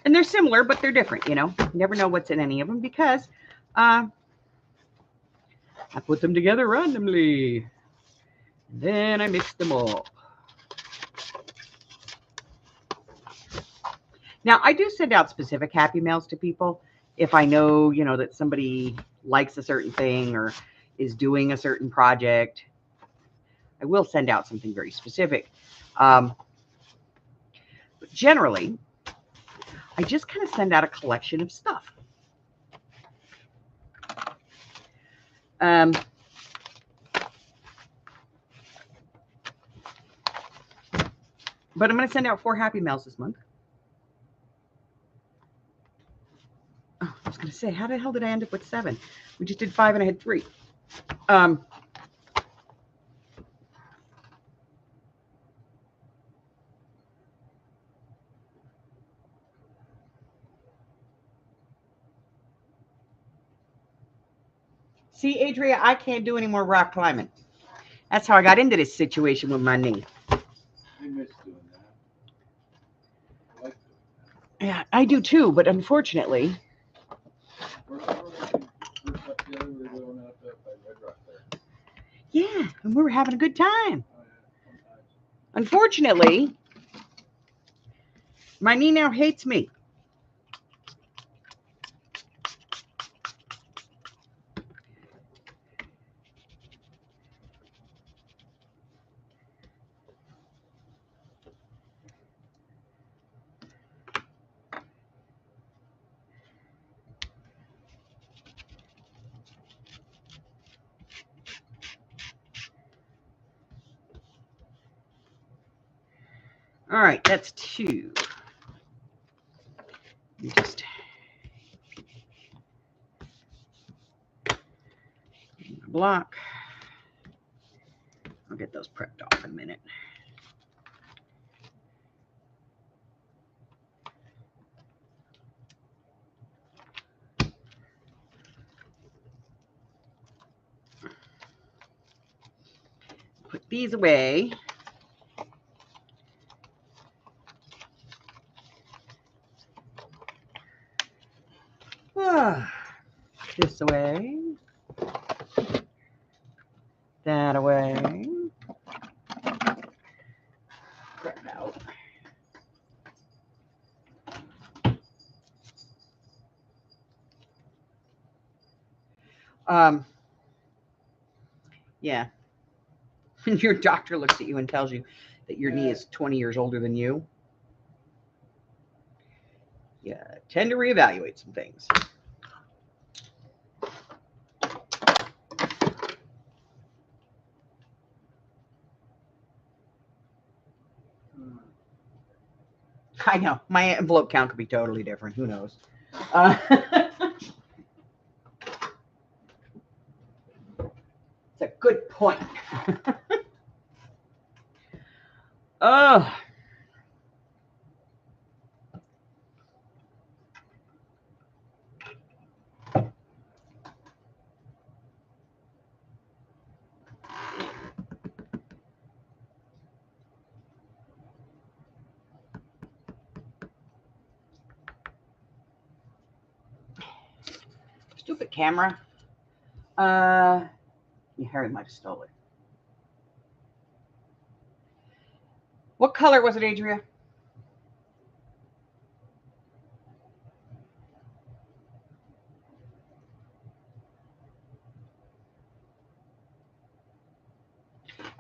And they're similar, but they're different, you know. You never know what's in any of them because I put them together randomly. And then I mix them all. Now, I do send out specific happy mails to people if I know, you know, that somebody likes a certain thing or is doing a certain project. I will send out something very specific. But generally, I just kind of send out a collection of stuff. But I'm going to send out 4 happy mails this month. Oh, I was going to say, how the hell did I end up with 7? We just did 5 and I had 3. See, Adria, I can't do any more rock climbing. That's how I got into this situation with my knee. I miss doing that. I like doing that. Yeah, I do too, but unfortunately, yeah, and we were having a good time. Unfortunately, my knee now hates me. All right, that's 2. You just block. I'll get those prepped off in a minute. Put these away. This away. That away. Prep out. Yeah. When your doctor looks at you and tells you that your knee is 20 years older than you, you tend to reevaluate some things. I know. My envelope count could be totally different. Who knows? It's a good point. Oh. Stupid camera. Harry might have stole it. What color was it, Adria?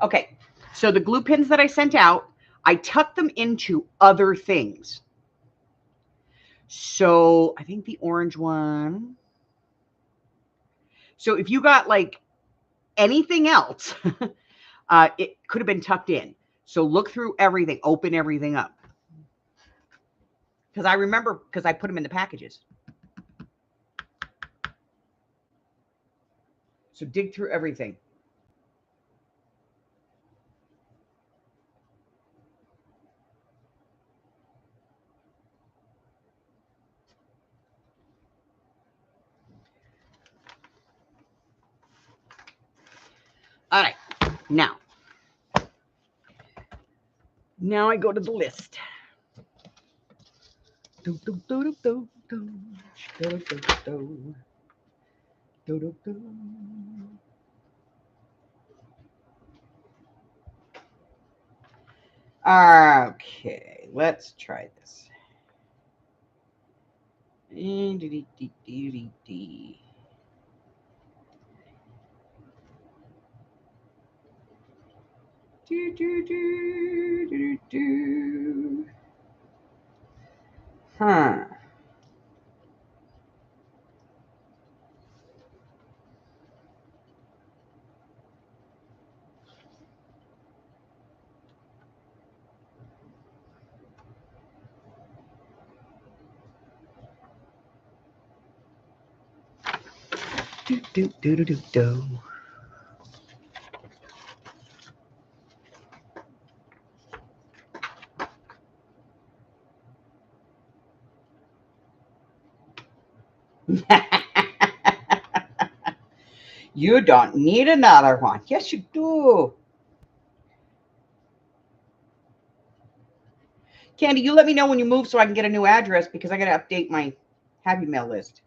Okay, so the glue pins that I sent out, I tucked them into other things. So I think the orange one. So if you got like anything else, it could have been tucked in. So look through everything, open everything up. Because I remember, because I put them in the packages. So dig through everything. All right, now I go to the list. Do, do, do, do, do, do. Do, do, do, do. Do, do, do. Okay, let's try this. Huh. Do, do, do, do, do, do. You don't need another one. Yes, you do. Candy, you let me know when you move so I can get a new address because I got to update my Happy Mail list.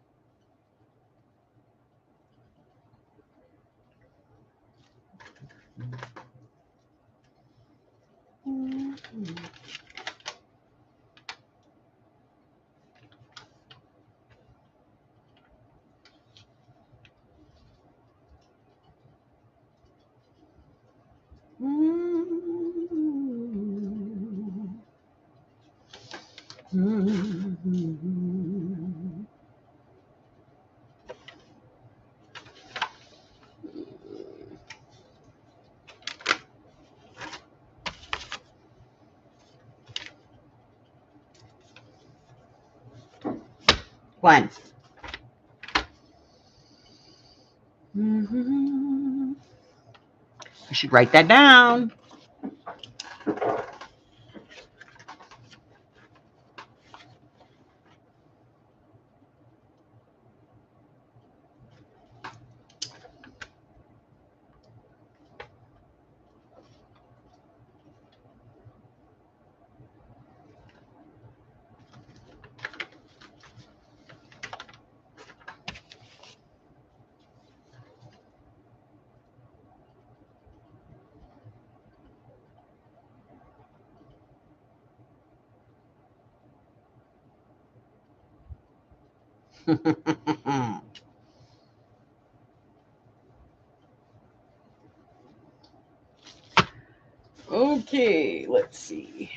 One. I should write that down. Okay, let's see.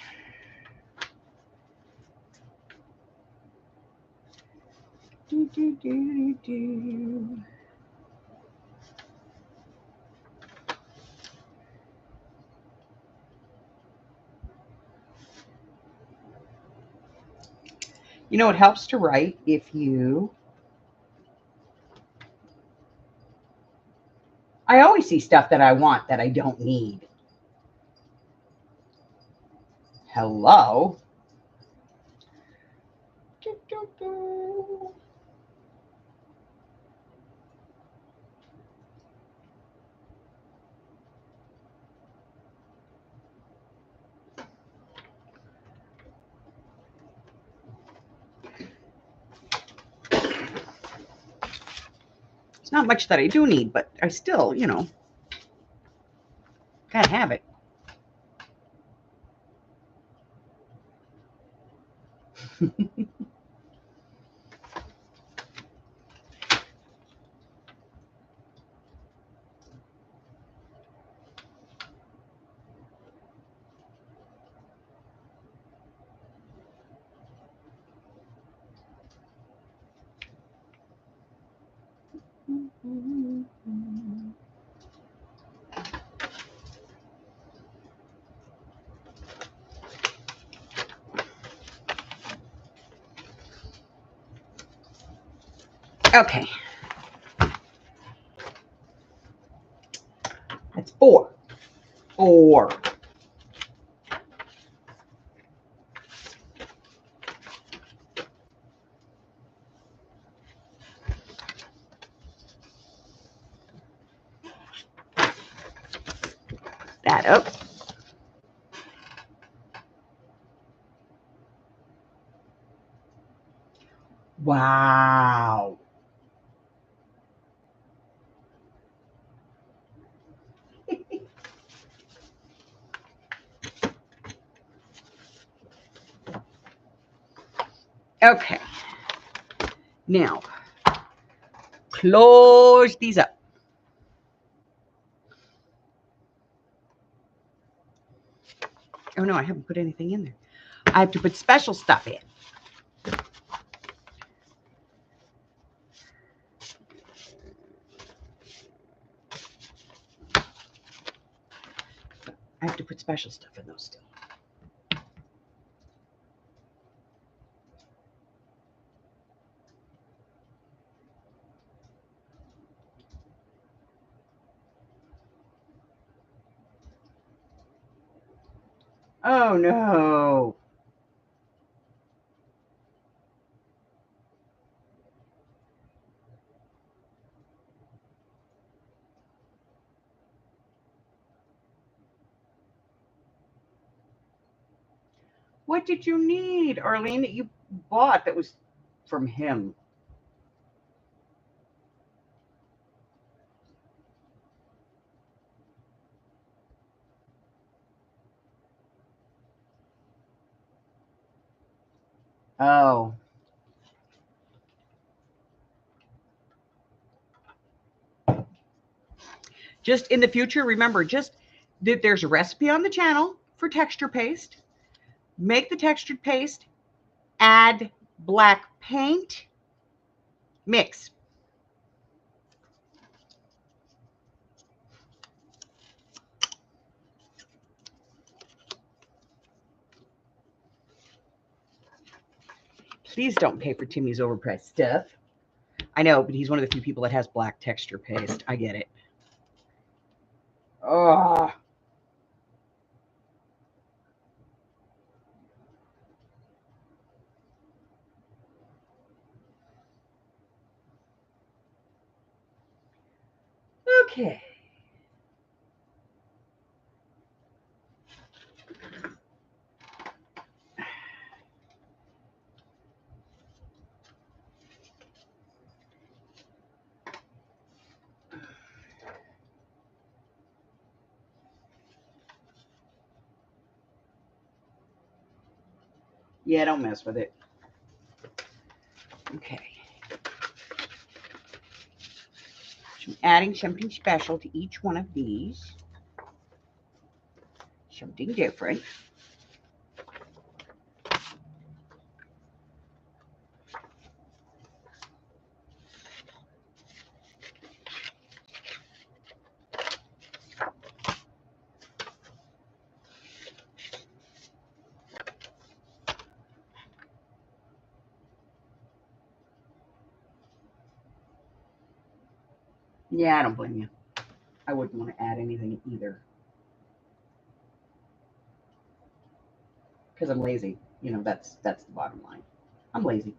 Do, do, do, do. You know, it helps to write if you. I always see stuff that I want that I don't need. Hello? Do, do, do. It's not much that I do need, but I still, you know, gotta have it. Okay. That's 4. 4. That up. Wow. Okay. Now, close these up. Oh no, I haven't put anything in there. I have to put special stuff in. I have to put special stuff in those still. Oh no. What did you need, Arlene, that you bought that was from him? Oh. Just in the future, remember, just that there's a recipe on the channel for texture paste. Make the textured paste, add black paint, mix. Please don't pay for Timmy's overpriced stuff. I know, but he's one of the few people that has black texture paste. I get it. Oh. Okay. Yeah, don't mess with it. Okay. So I'm adding something special to each one of these. Something different. Yeah, I don't blame you. I wouldn't want to add anything either. Because I'm lazy. You know, that's the bottom line. I'm lazy.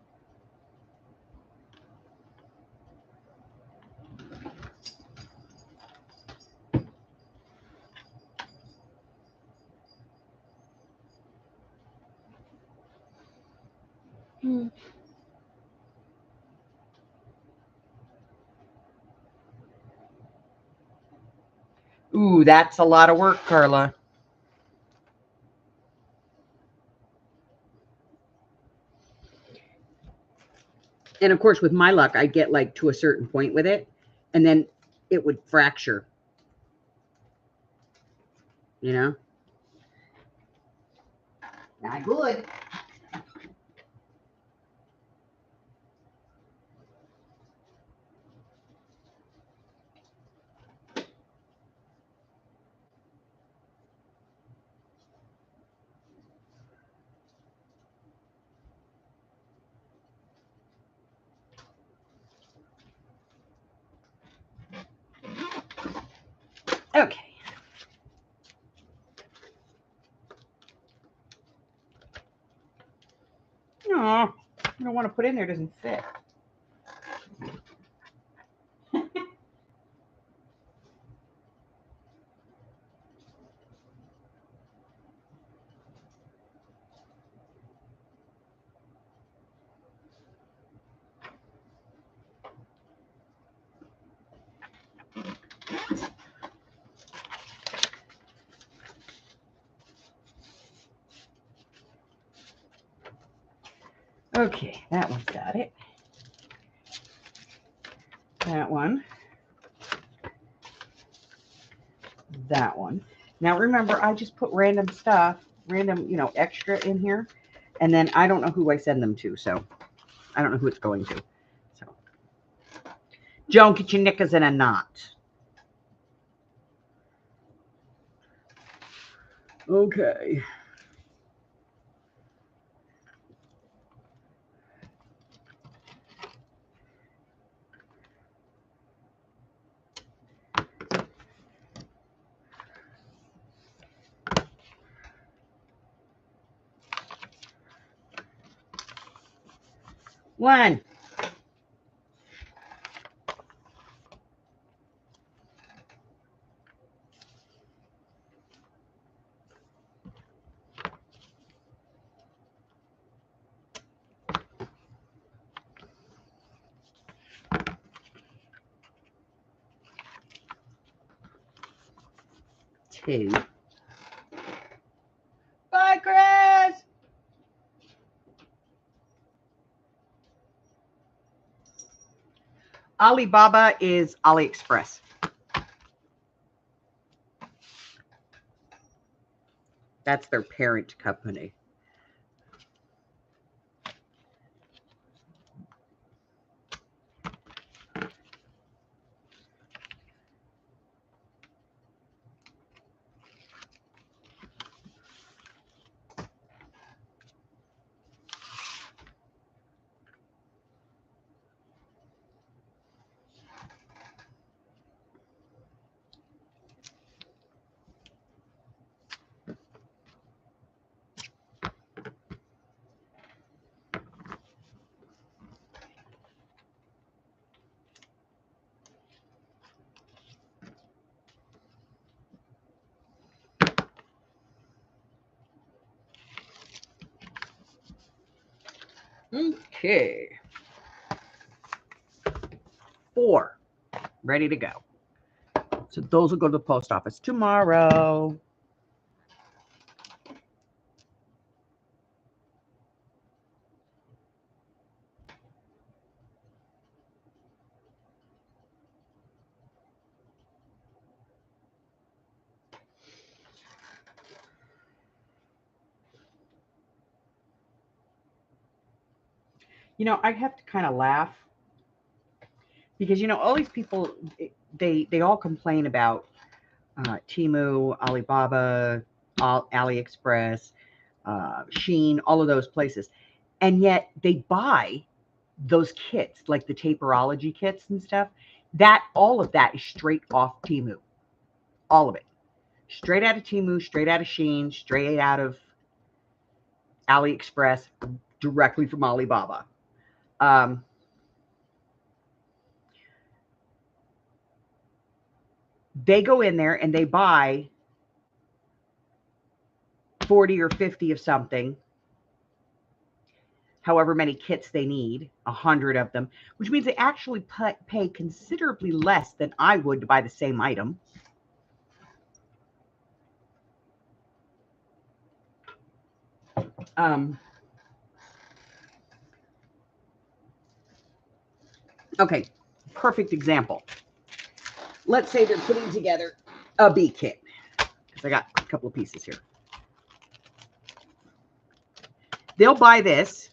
Ooh, that's a lot of work, Carla. And of course, with my luck, I get like to a certain point with it, and then it would fracture. You know? Not good. Okay. No, I don't want to put in there. It doesn't fit. Okay, that one's got it. That one. That one. Now remember, I just put random stuff, random, extra in here. And then I don't know who I send them to, so I don't know who it's going to. So don't get your knickers in a knot. Okay. One. Two. Bye, Chris. Alibaba is AliExpress. That's their parent company. Okay. 4. Ready to go. So those will go to the post office tomorrow. I have to kind of laugh because all these people, they all complain about Temu, Alibaba, AliExpress, Shein, all of those places, and yet they buy those kits, like the taperology kits and stuff. All of that is straight off Temu, all of it, straight out of Temu, straight out of Shein, straight out of AliExpress, directly from Alibaba. They go in there and they buy 40 or 50 of something, however many kits they need, 100 of them, which means they actually pay considerably less than I would to buy the same item. Okay, perfect example. Let's say they're putting together a bee kit, because I got a couple of pieces here. They'll buy this,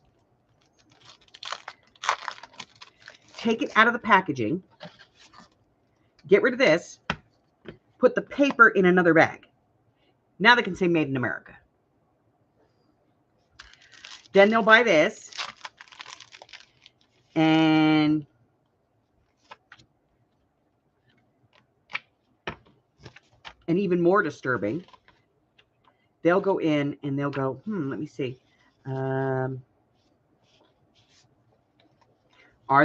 take it out of the packaging, get rid of this, put the paper in another bag. Now they can say made in America. Then they'll buy this and and even more disturbing, they'll go in and they'll go, let me see. Are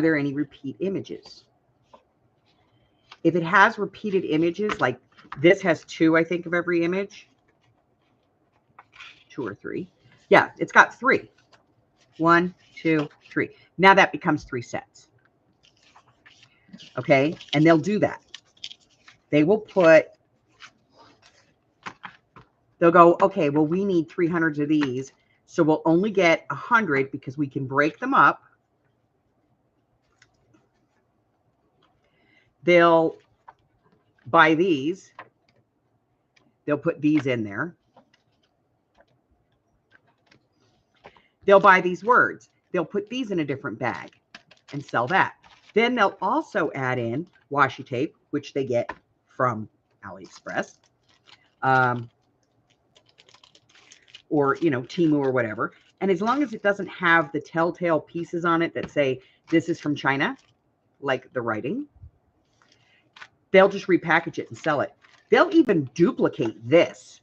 there any repeat images? If it has repeated images, like this has 2, I think, of every image. 2 or 3. Yeah, it's got 3. 1, 2, 3. Now that becomes 3 sets. Okay, and they'll do that. They'll go, okay, well, we need 300 of these, so we'll only get 100 because we can break them up. They'll buy these. They'll put these in there. They'll buy these words. They'll put these in a different bag and sell that. Then they'll also add in washi tape, which they get from AliExpress, or, Temu or whatever. And as long as it doesn't have the telltale pieces on it that say this is from China, like the writing, they'll just repackage it and sell it. They'll even duplicate this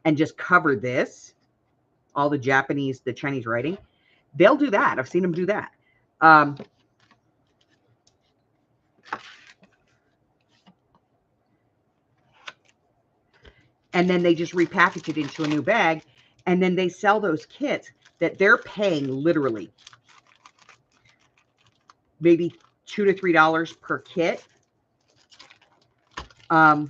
and just cover this, all the Chinese writing. They'll do that. I've seen them do that. And then they just repackage it into a new bag, and then they sell those kits that they're paying literally maybe $2 to $3 per kit. They'll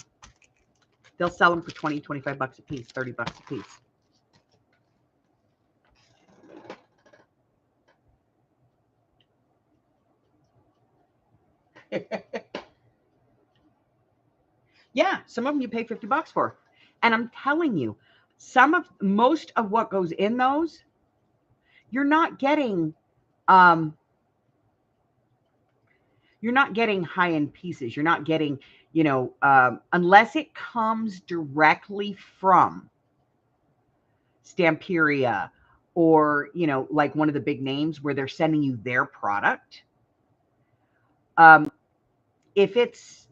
sell them for 20, 25 bucks a piece, 30 bucks a piece. Yeah, some of them you pay 50 bucks for. And I'm telling you, most of what goes in those, you're not getting high-end pieces. You're not getting, unless it comes directly from Stamperia or, like one of the big names where they're sending you their product. If it's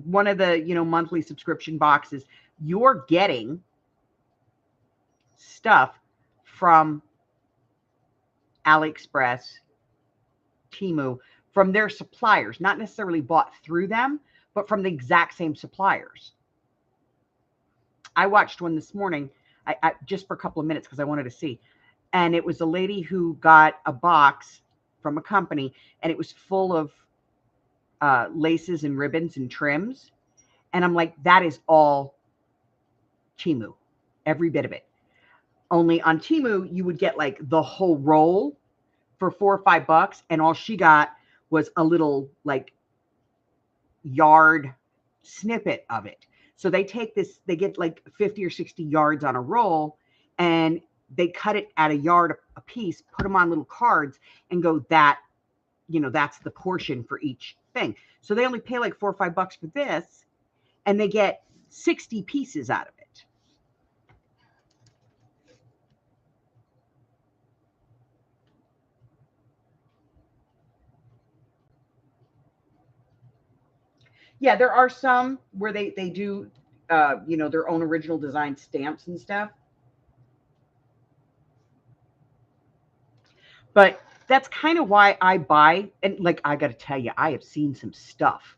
one of the, monthly subscription boxes, you're getting stuff from AliExpress, Temu, from their suppliers, not necessarily bought through them, but from the exact same suppliers. I watched one this morning, I just for a couple of minutes because I wanted to see. And it was a lady who got a box from a company, and it was full of laces and ribbons and trims. And I'm like, that is all Temu, every bit of it. Only on Temu, you would get like the whole roll for $4 or $5, and all she got was a little like yard snippet of it. So they take this, they get like 50 or 60 yards on a roll, and they cut it at a yard a piece, put them on little cards, and go that, that's the portion for each thing. So they only pay like $4 or $5 for this, and they get 60 pieces out of it. Yeah, there are some where they do, their own original design stamps and stuff. But that's kind of why I buy. And like, I got to tell you, I have seen some stuff.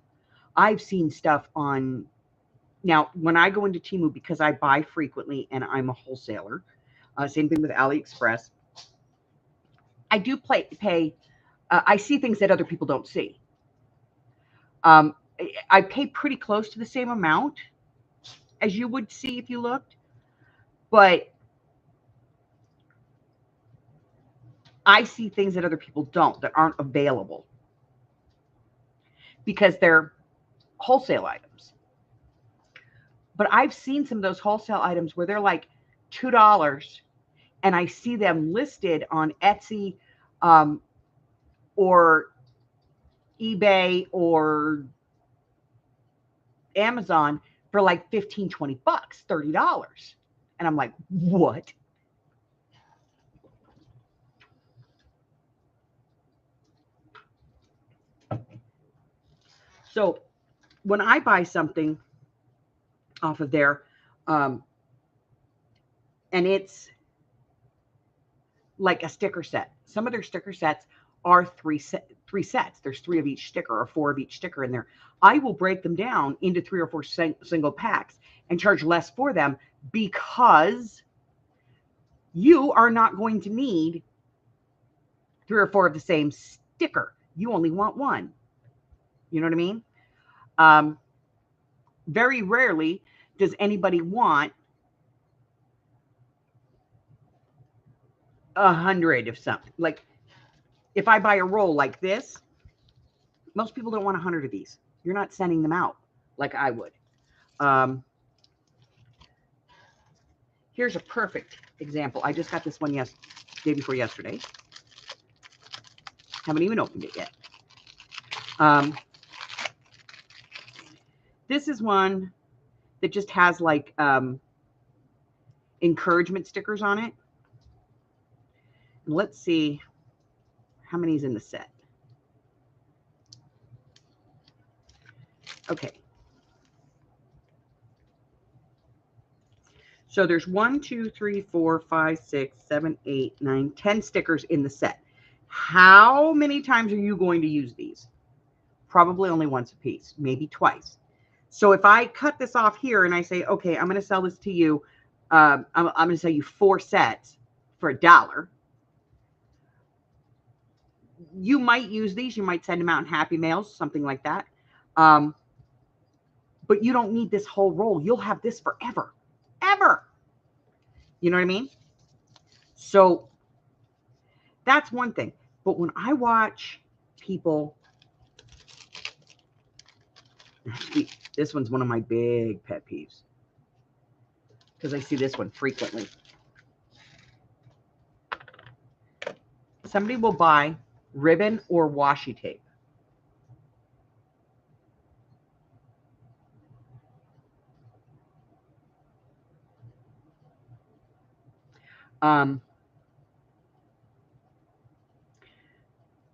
I've seen stuff on. Now, when I go into Temu, because I buy frequently and I'm a wholesaler, same thing with AliExpress, I do pay. I see things that other people don't see. I pay pretty close to the same amount as you would see if you looked, but I see things that other people don't, that aren't available because they're wholesale items. But I've seen some of those wholesale items where they're like $2, and I see them listed on Etsy or eBay or Amazon for like 15, 20 bucks, $30. And I'm like, what? So when I buy something off of there, and it's like a sticker set. Some of their sticker sets are three sets. There's 3 of each sticker or 4 of each sticker in there. I will break them down into 3 or 4 single packs and charge less for them because you are not going to need 3 or 4 of the same sticker. You only want one. You know what I mean? Very rarely does anybody want 100 of something. Like if I buy a roll like this, most people don't want 100 of these. You're not sending them out like I would. Here's a perfect example. I just got this one day before yesterday. Haven't even opened it yet. This is one that just has like encouragement stickers on it. And let's see how many is in the set. Okay. So there's 1, 2, 3, 4, 5, 6, 7, 8, 9, 10 stickers in the set. How many times are you going to use these? Probably only once a piece, maybe twice. So if I cut this off here and I say, okay, I'm going to sell this to you. I'm going to sell you 4 sets for $1. You might use these. You might send them out in Happy Mails, something like that. But you don't need this whole roll. You'll have this forever. Ever. You know what I mean? So that's one thing. But when I watch people, this one's one of my big pet peeves because I see this one frequently. Somebody will buy ribbon or washi tape.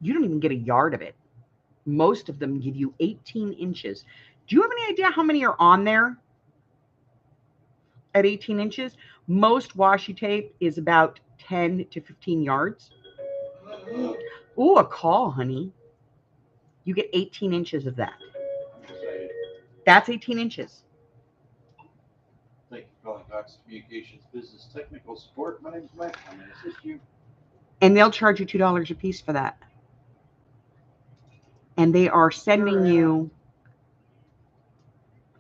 You don't even get a yard of it. Most of them give you 18 inches. Do you have any idea how many are on there at 18 inches? Most washi tape is about 10 to 15 yards. Ooh, a call, honey. You get 18 inches of that. That's 18 inches. Thank you for calling Cox Communications Business Technical Support. My name is Mike. I'm going to assist you. And they'll charge you $2 a piece for that. And they are sending you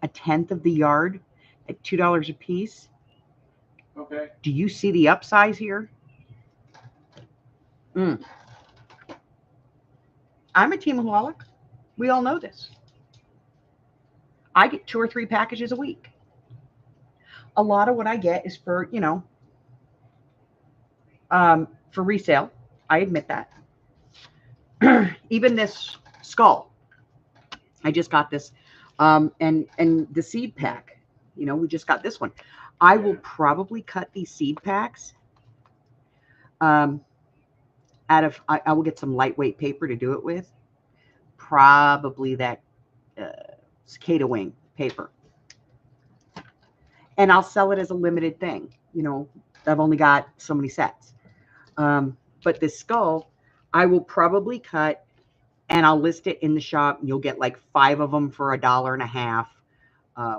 a tenth of the yard at $2 a piece. Okay. Do you see the upsize here? I'm a Teamaholic. We all know this. I get 2 or 3 packages a week. A lot of what I get is for, for resale. I admit that. Even this skull, I just got this, and the seed pack. We just got this one. I will probably cut these seed packs out of. I will get some lightweight paper to do it with. Probably that cicada wing paper. And I'll sell it as a limited thing. I've only got so many sets. But this skull, I will probably cut and I'll list it in the shop. You'll get like 5 of them for $1.50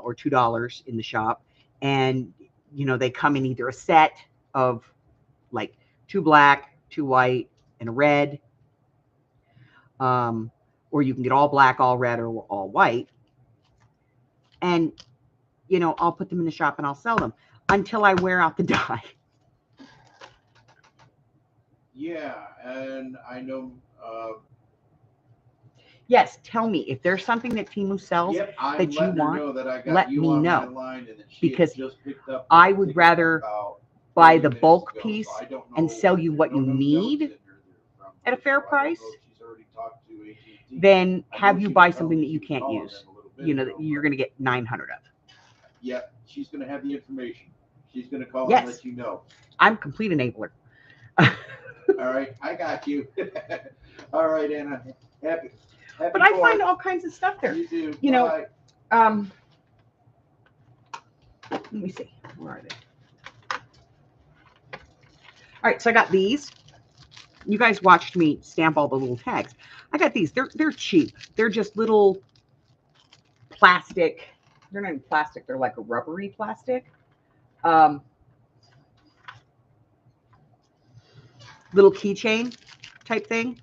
or $2 in the shop. And, they come in either a set of like 2 black, 2 white, and a red. Or you can get all black, all red, or all white. And, I'll put them in the shop and I'll sell them until I wear out the dye. Yeah, and I know. Yes, tell me if there's something that Temu sells that you want. Let me know, because I would rather buy the bulk piece and sell you what you need at a fair price than have you buy something that you can't use. That you're going to get 900 of. Yeah, she's going to have the information. She's going to call and let you know. I'm a complete enabler. All right, I got you. All right, Anna. Happy but I find all kinds of stuff there. You do. Let me see. Where are they? All right, so I got these. You guys watched me stamp all the little tags. I got these. They're cheap. They're just little plastic. They're not even plastic. They're like a rubbery plastic. Little keychain type thing.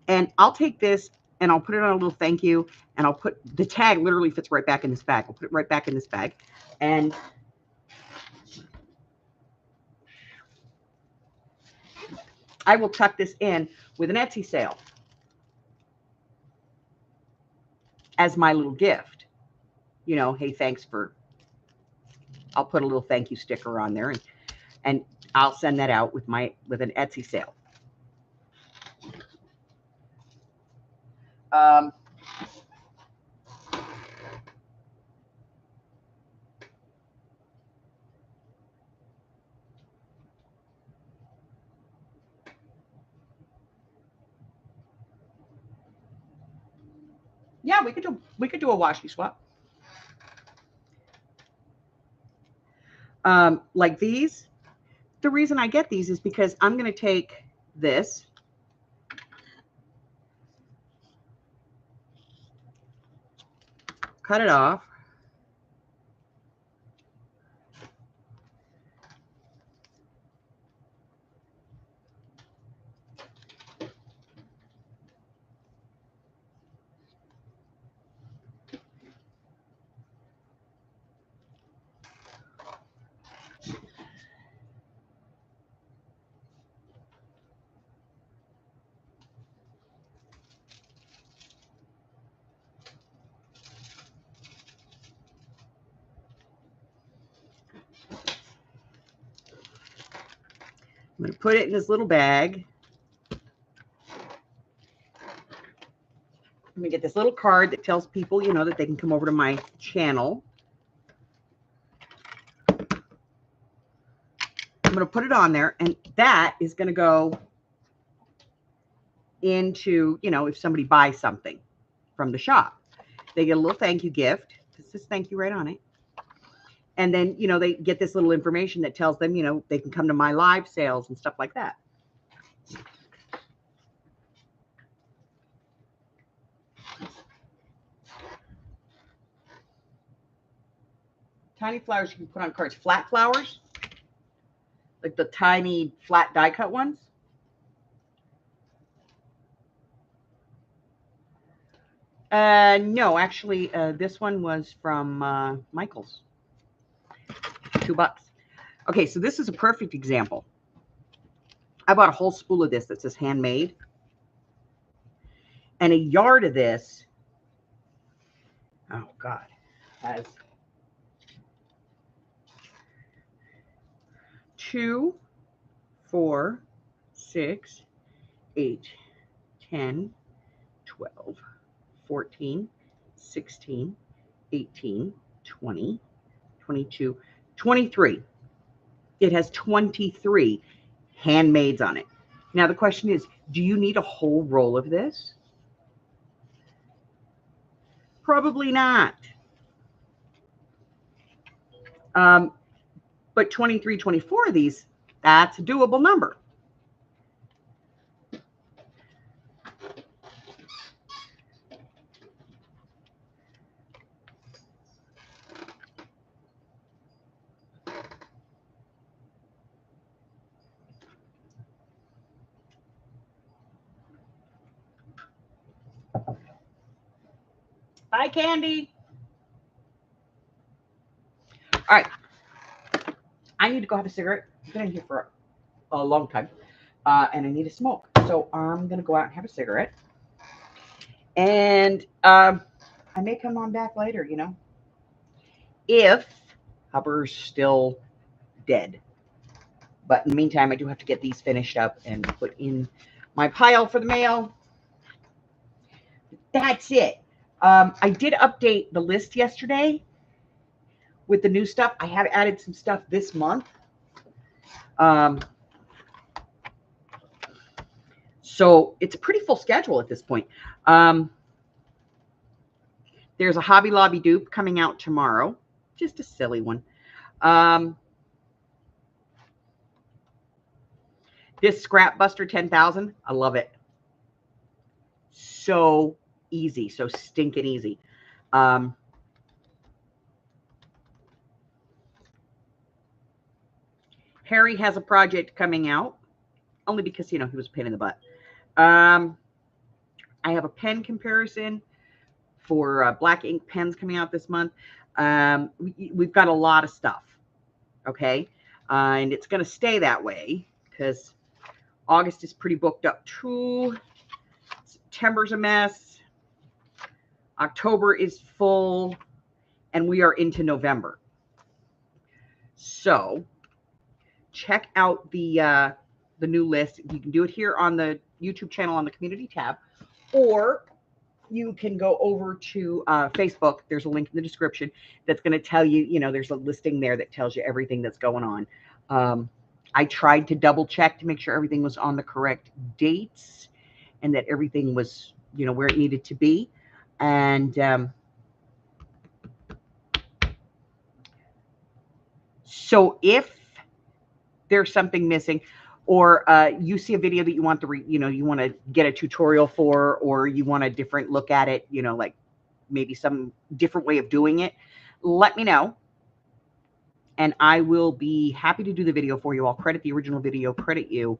And I'll take this and I'll put it on a little thank you. And I'll put the tag literally fits right back in this bag. I'll put it right back in this bag. And I will tuck this in with an Etsy sale as my little gift. You know, hey, thanks for, I'll put a little thank you sticker on there and I'll send that out with an Etsy sale. Yeah, we could do a washi swap. Like these. The reason I get these is because I'm going to take this, cut it off, I'm going to put it in this little bag. Let me get this little card that tells people, you know, that they can come over to my channel. I'm going to put it on there, and that is going to go into, you know, if somebody buys something from the shop, they get a little thank you gift. This says thank you right on it. And then, you know, they get this little information that tells them, you know, they can come to my live sales and stuff like that. Tiny flowers you can put on cards. Flat flowers, like the tiny flat die cut ones. No, actually, this one was from Michael's. $2. Okay, so this is a perfect example. I bought a whole spool of this that says handmade. And a yard of this, oh God, has 2, 4, 6, 8, 10, 12, 14, 16, 18, 20, 22, 23. It has 23 handmaids on it. Now the question is, do you need a whole roll of this? Probably not. But 23, 24 of these, that's a doable number. Bye, Candy. All right. I need to go have a cigarette. I've been in here for a long time. And I need a smoke. So I'm going to go out and have a cigarette. And I may come on back later, you know, if Hubbard's still dead. But in the meantime, I do have to get these finished up and put in my pile for the mail. That's it. I did update the list yesterday with the new stuff. I have added some stuff this month. So it's a pretty full schedule at this point. There's a Hobby Lobby dupe coming out tomorrow. Just a silly one. This Scrap Buster 10,000, I love it. So easy, so stinking easy. Harry has a project coming out, only because, you know, he was a pain in the butt. I have a pen comparison for black ink pens coming out this month. We've got a lot of stuff, okay? And it's going to stay that way because August is pretty booked up too. September's a mess. October is full, and we are into November. So check out the new list. You can do it here on the YouTube channel on the community tab, or you can go over to Facebook. There's a link in the description that's going to tell you, you know, there's a listing there that tells you everything that's going on. I tried to double check to make sure everything was on the correct dates and that everything was, you know, where it needed to be. And so if there's something missing, or you see a video that you want to you want to get a tutorial for, or you want a different look at it, you know, like maybe some different way of doing it, let me know. And I will be happy to do the video for you. I'll credit the original video, credit you,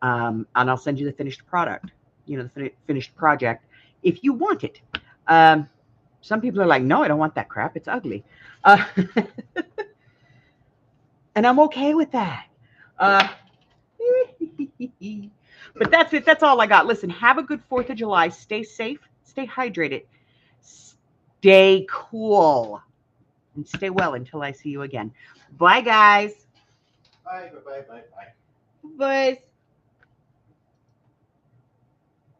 and I'll send you the finished product, you know, the finished project, if you want it. Some people are like, no, I don't want that crap. It's ugly. And I'm okay with that. But that's it. That's all I got. Listen, have a good 4th of July. Stay safe. Stay hydrated. Stay cool. And stay well until I see you again. Bye, guys. Bye, bye, bye, bye. Bye.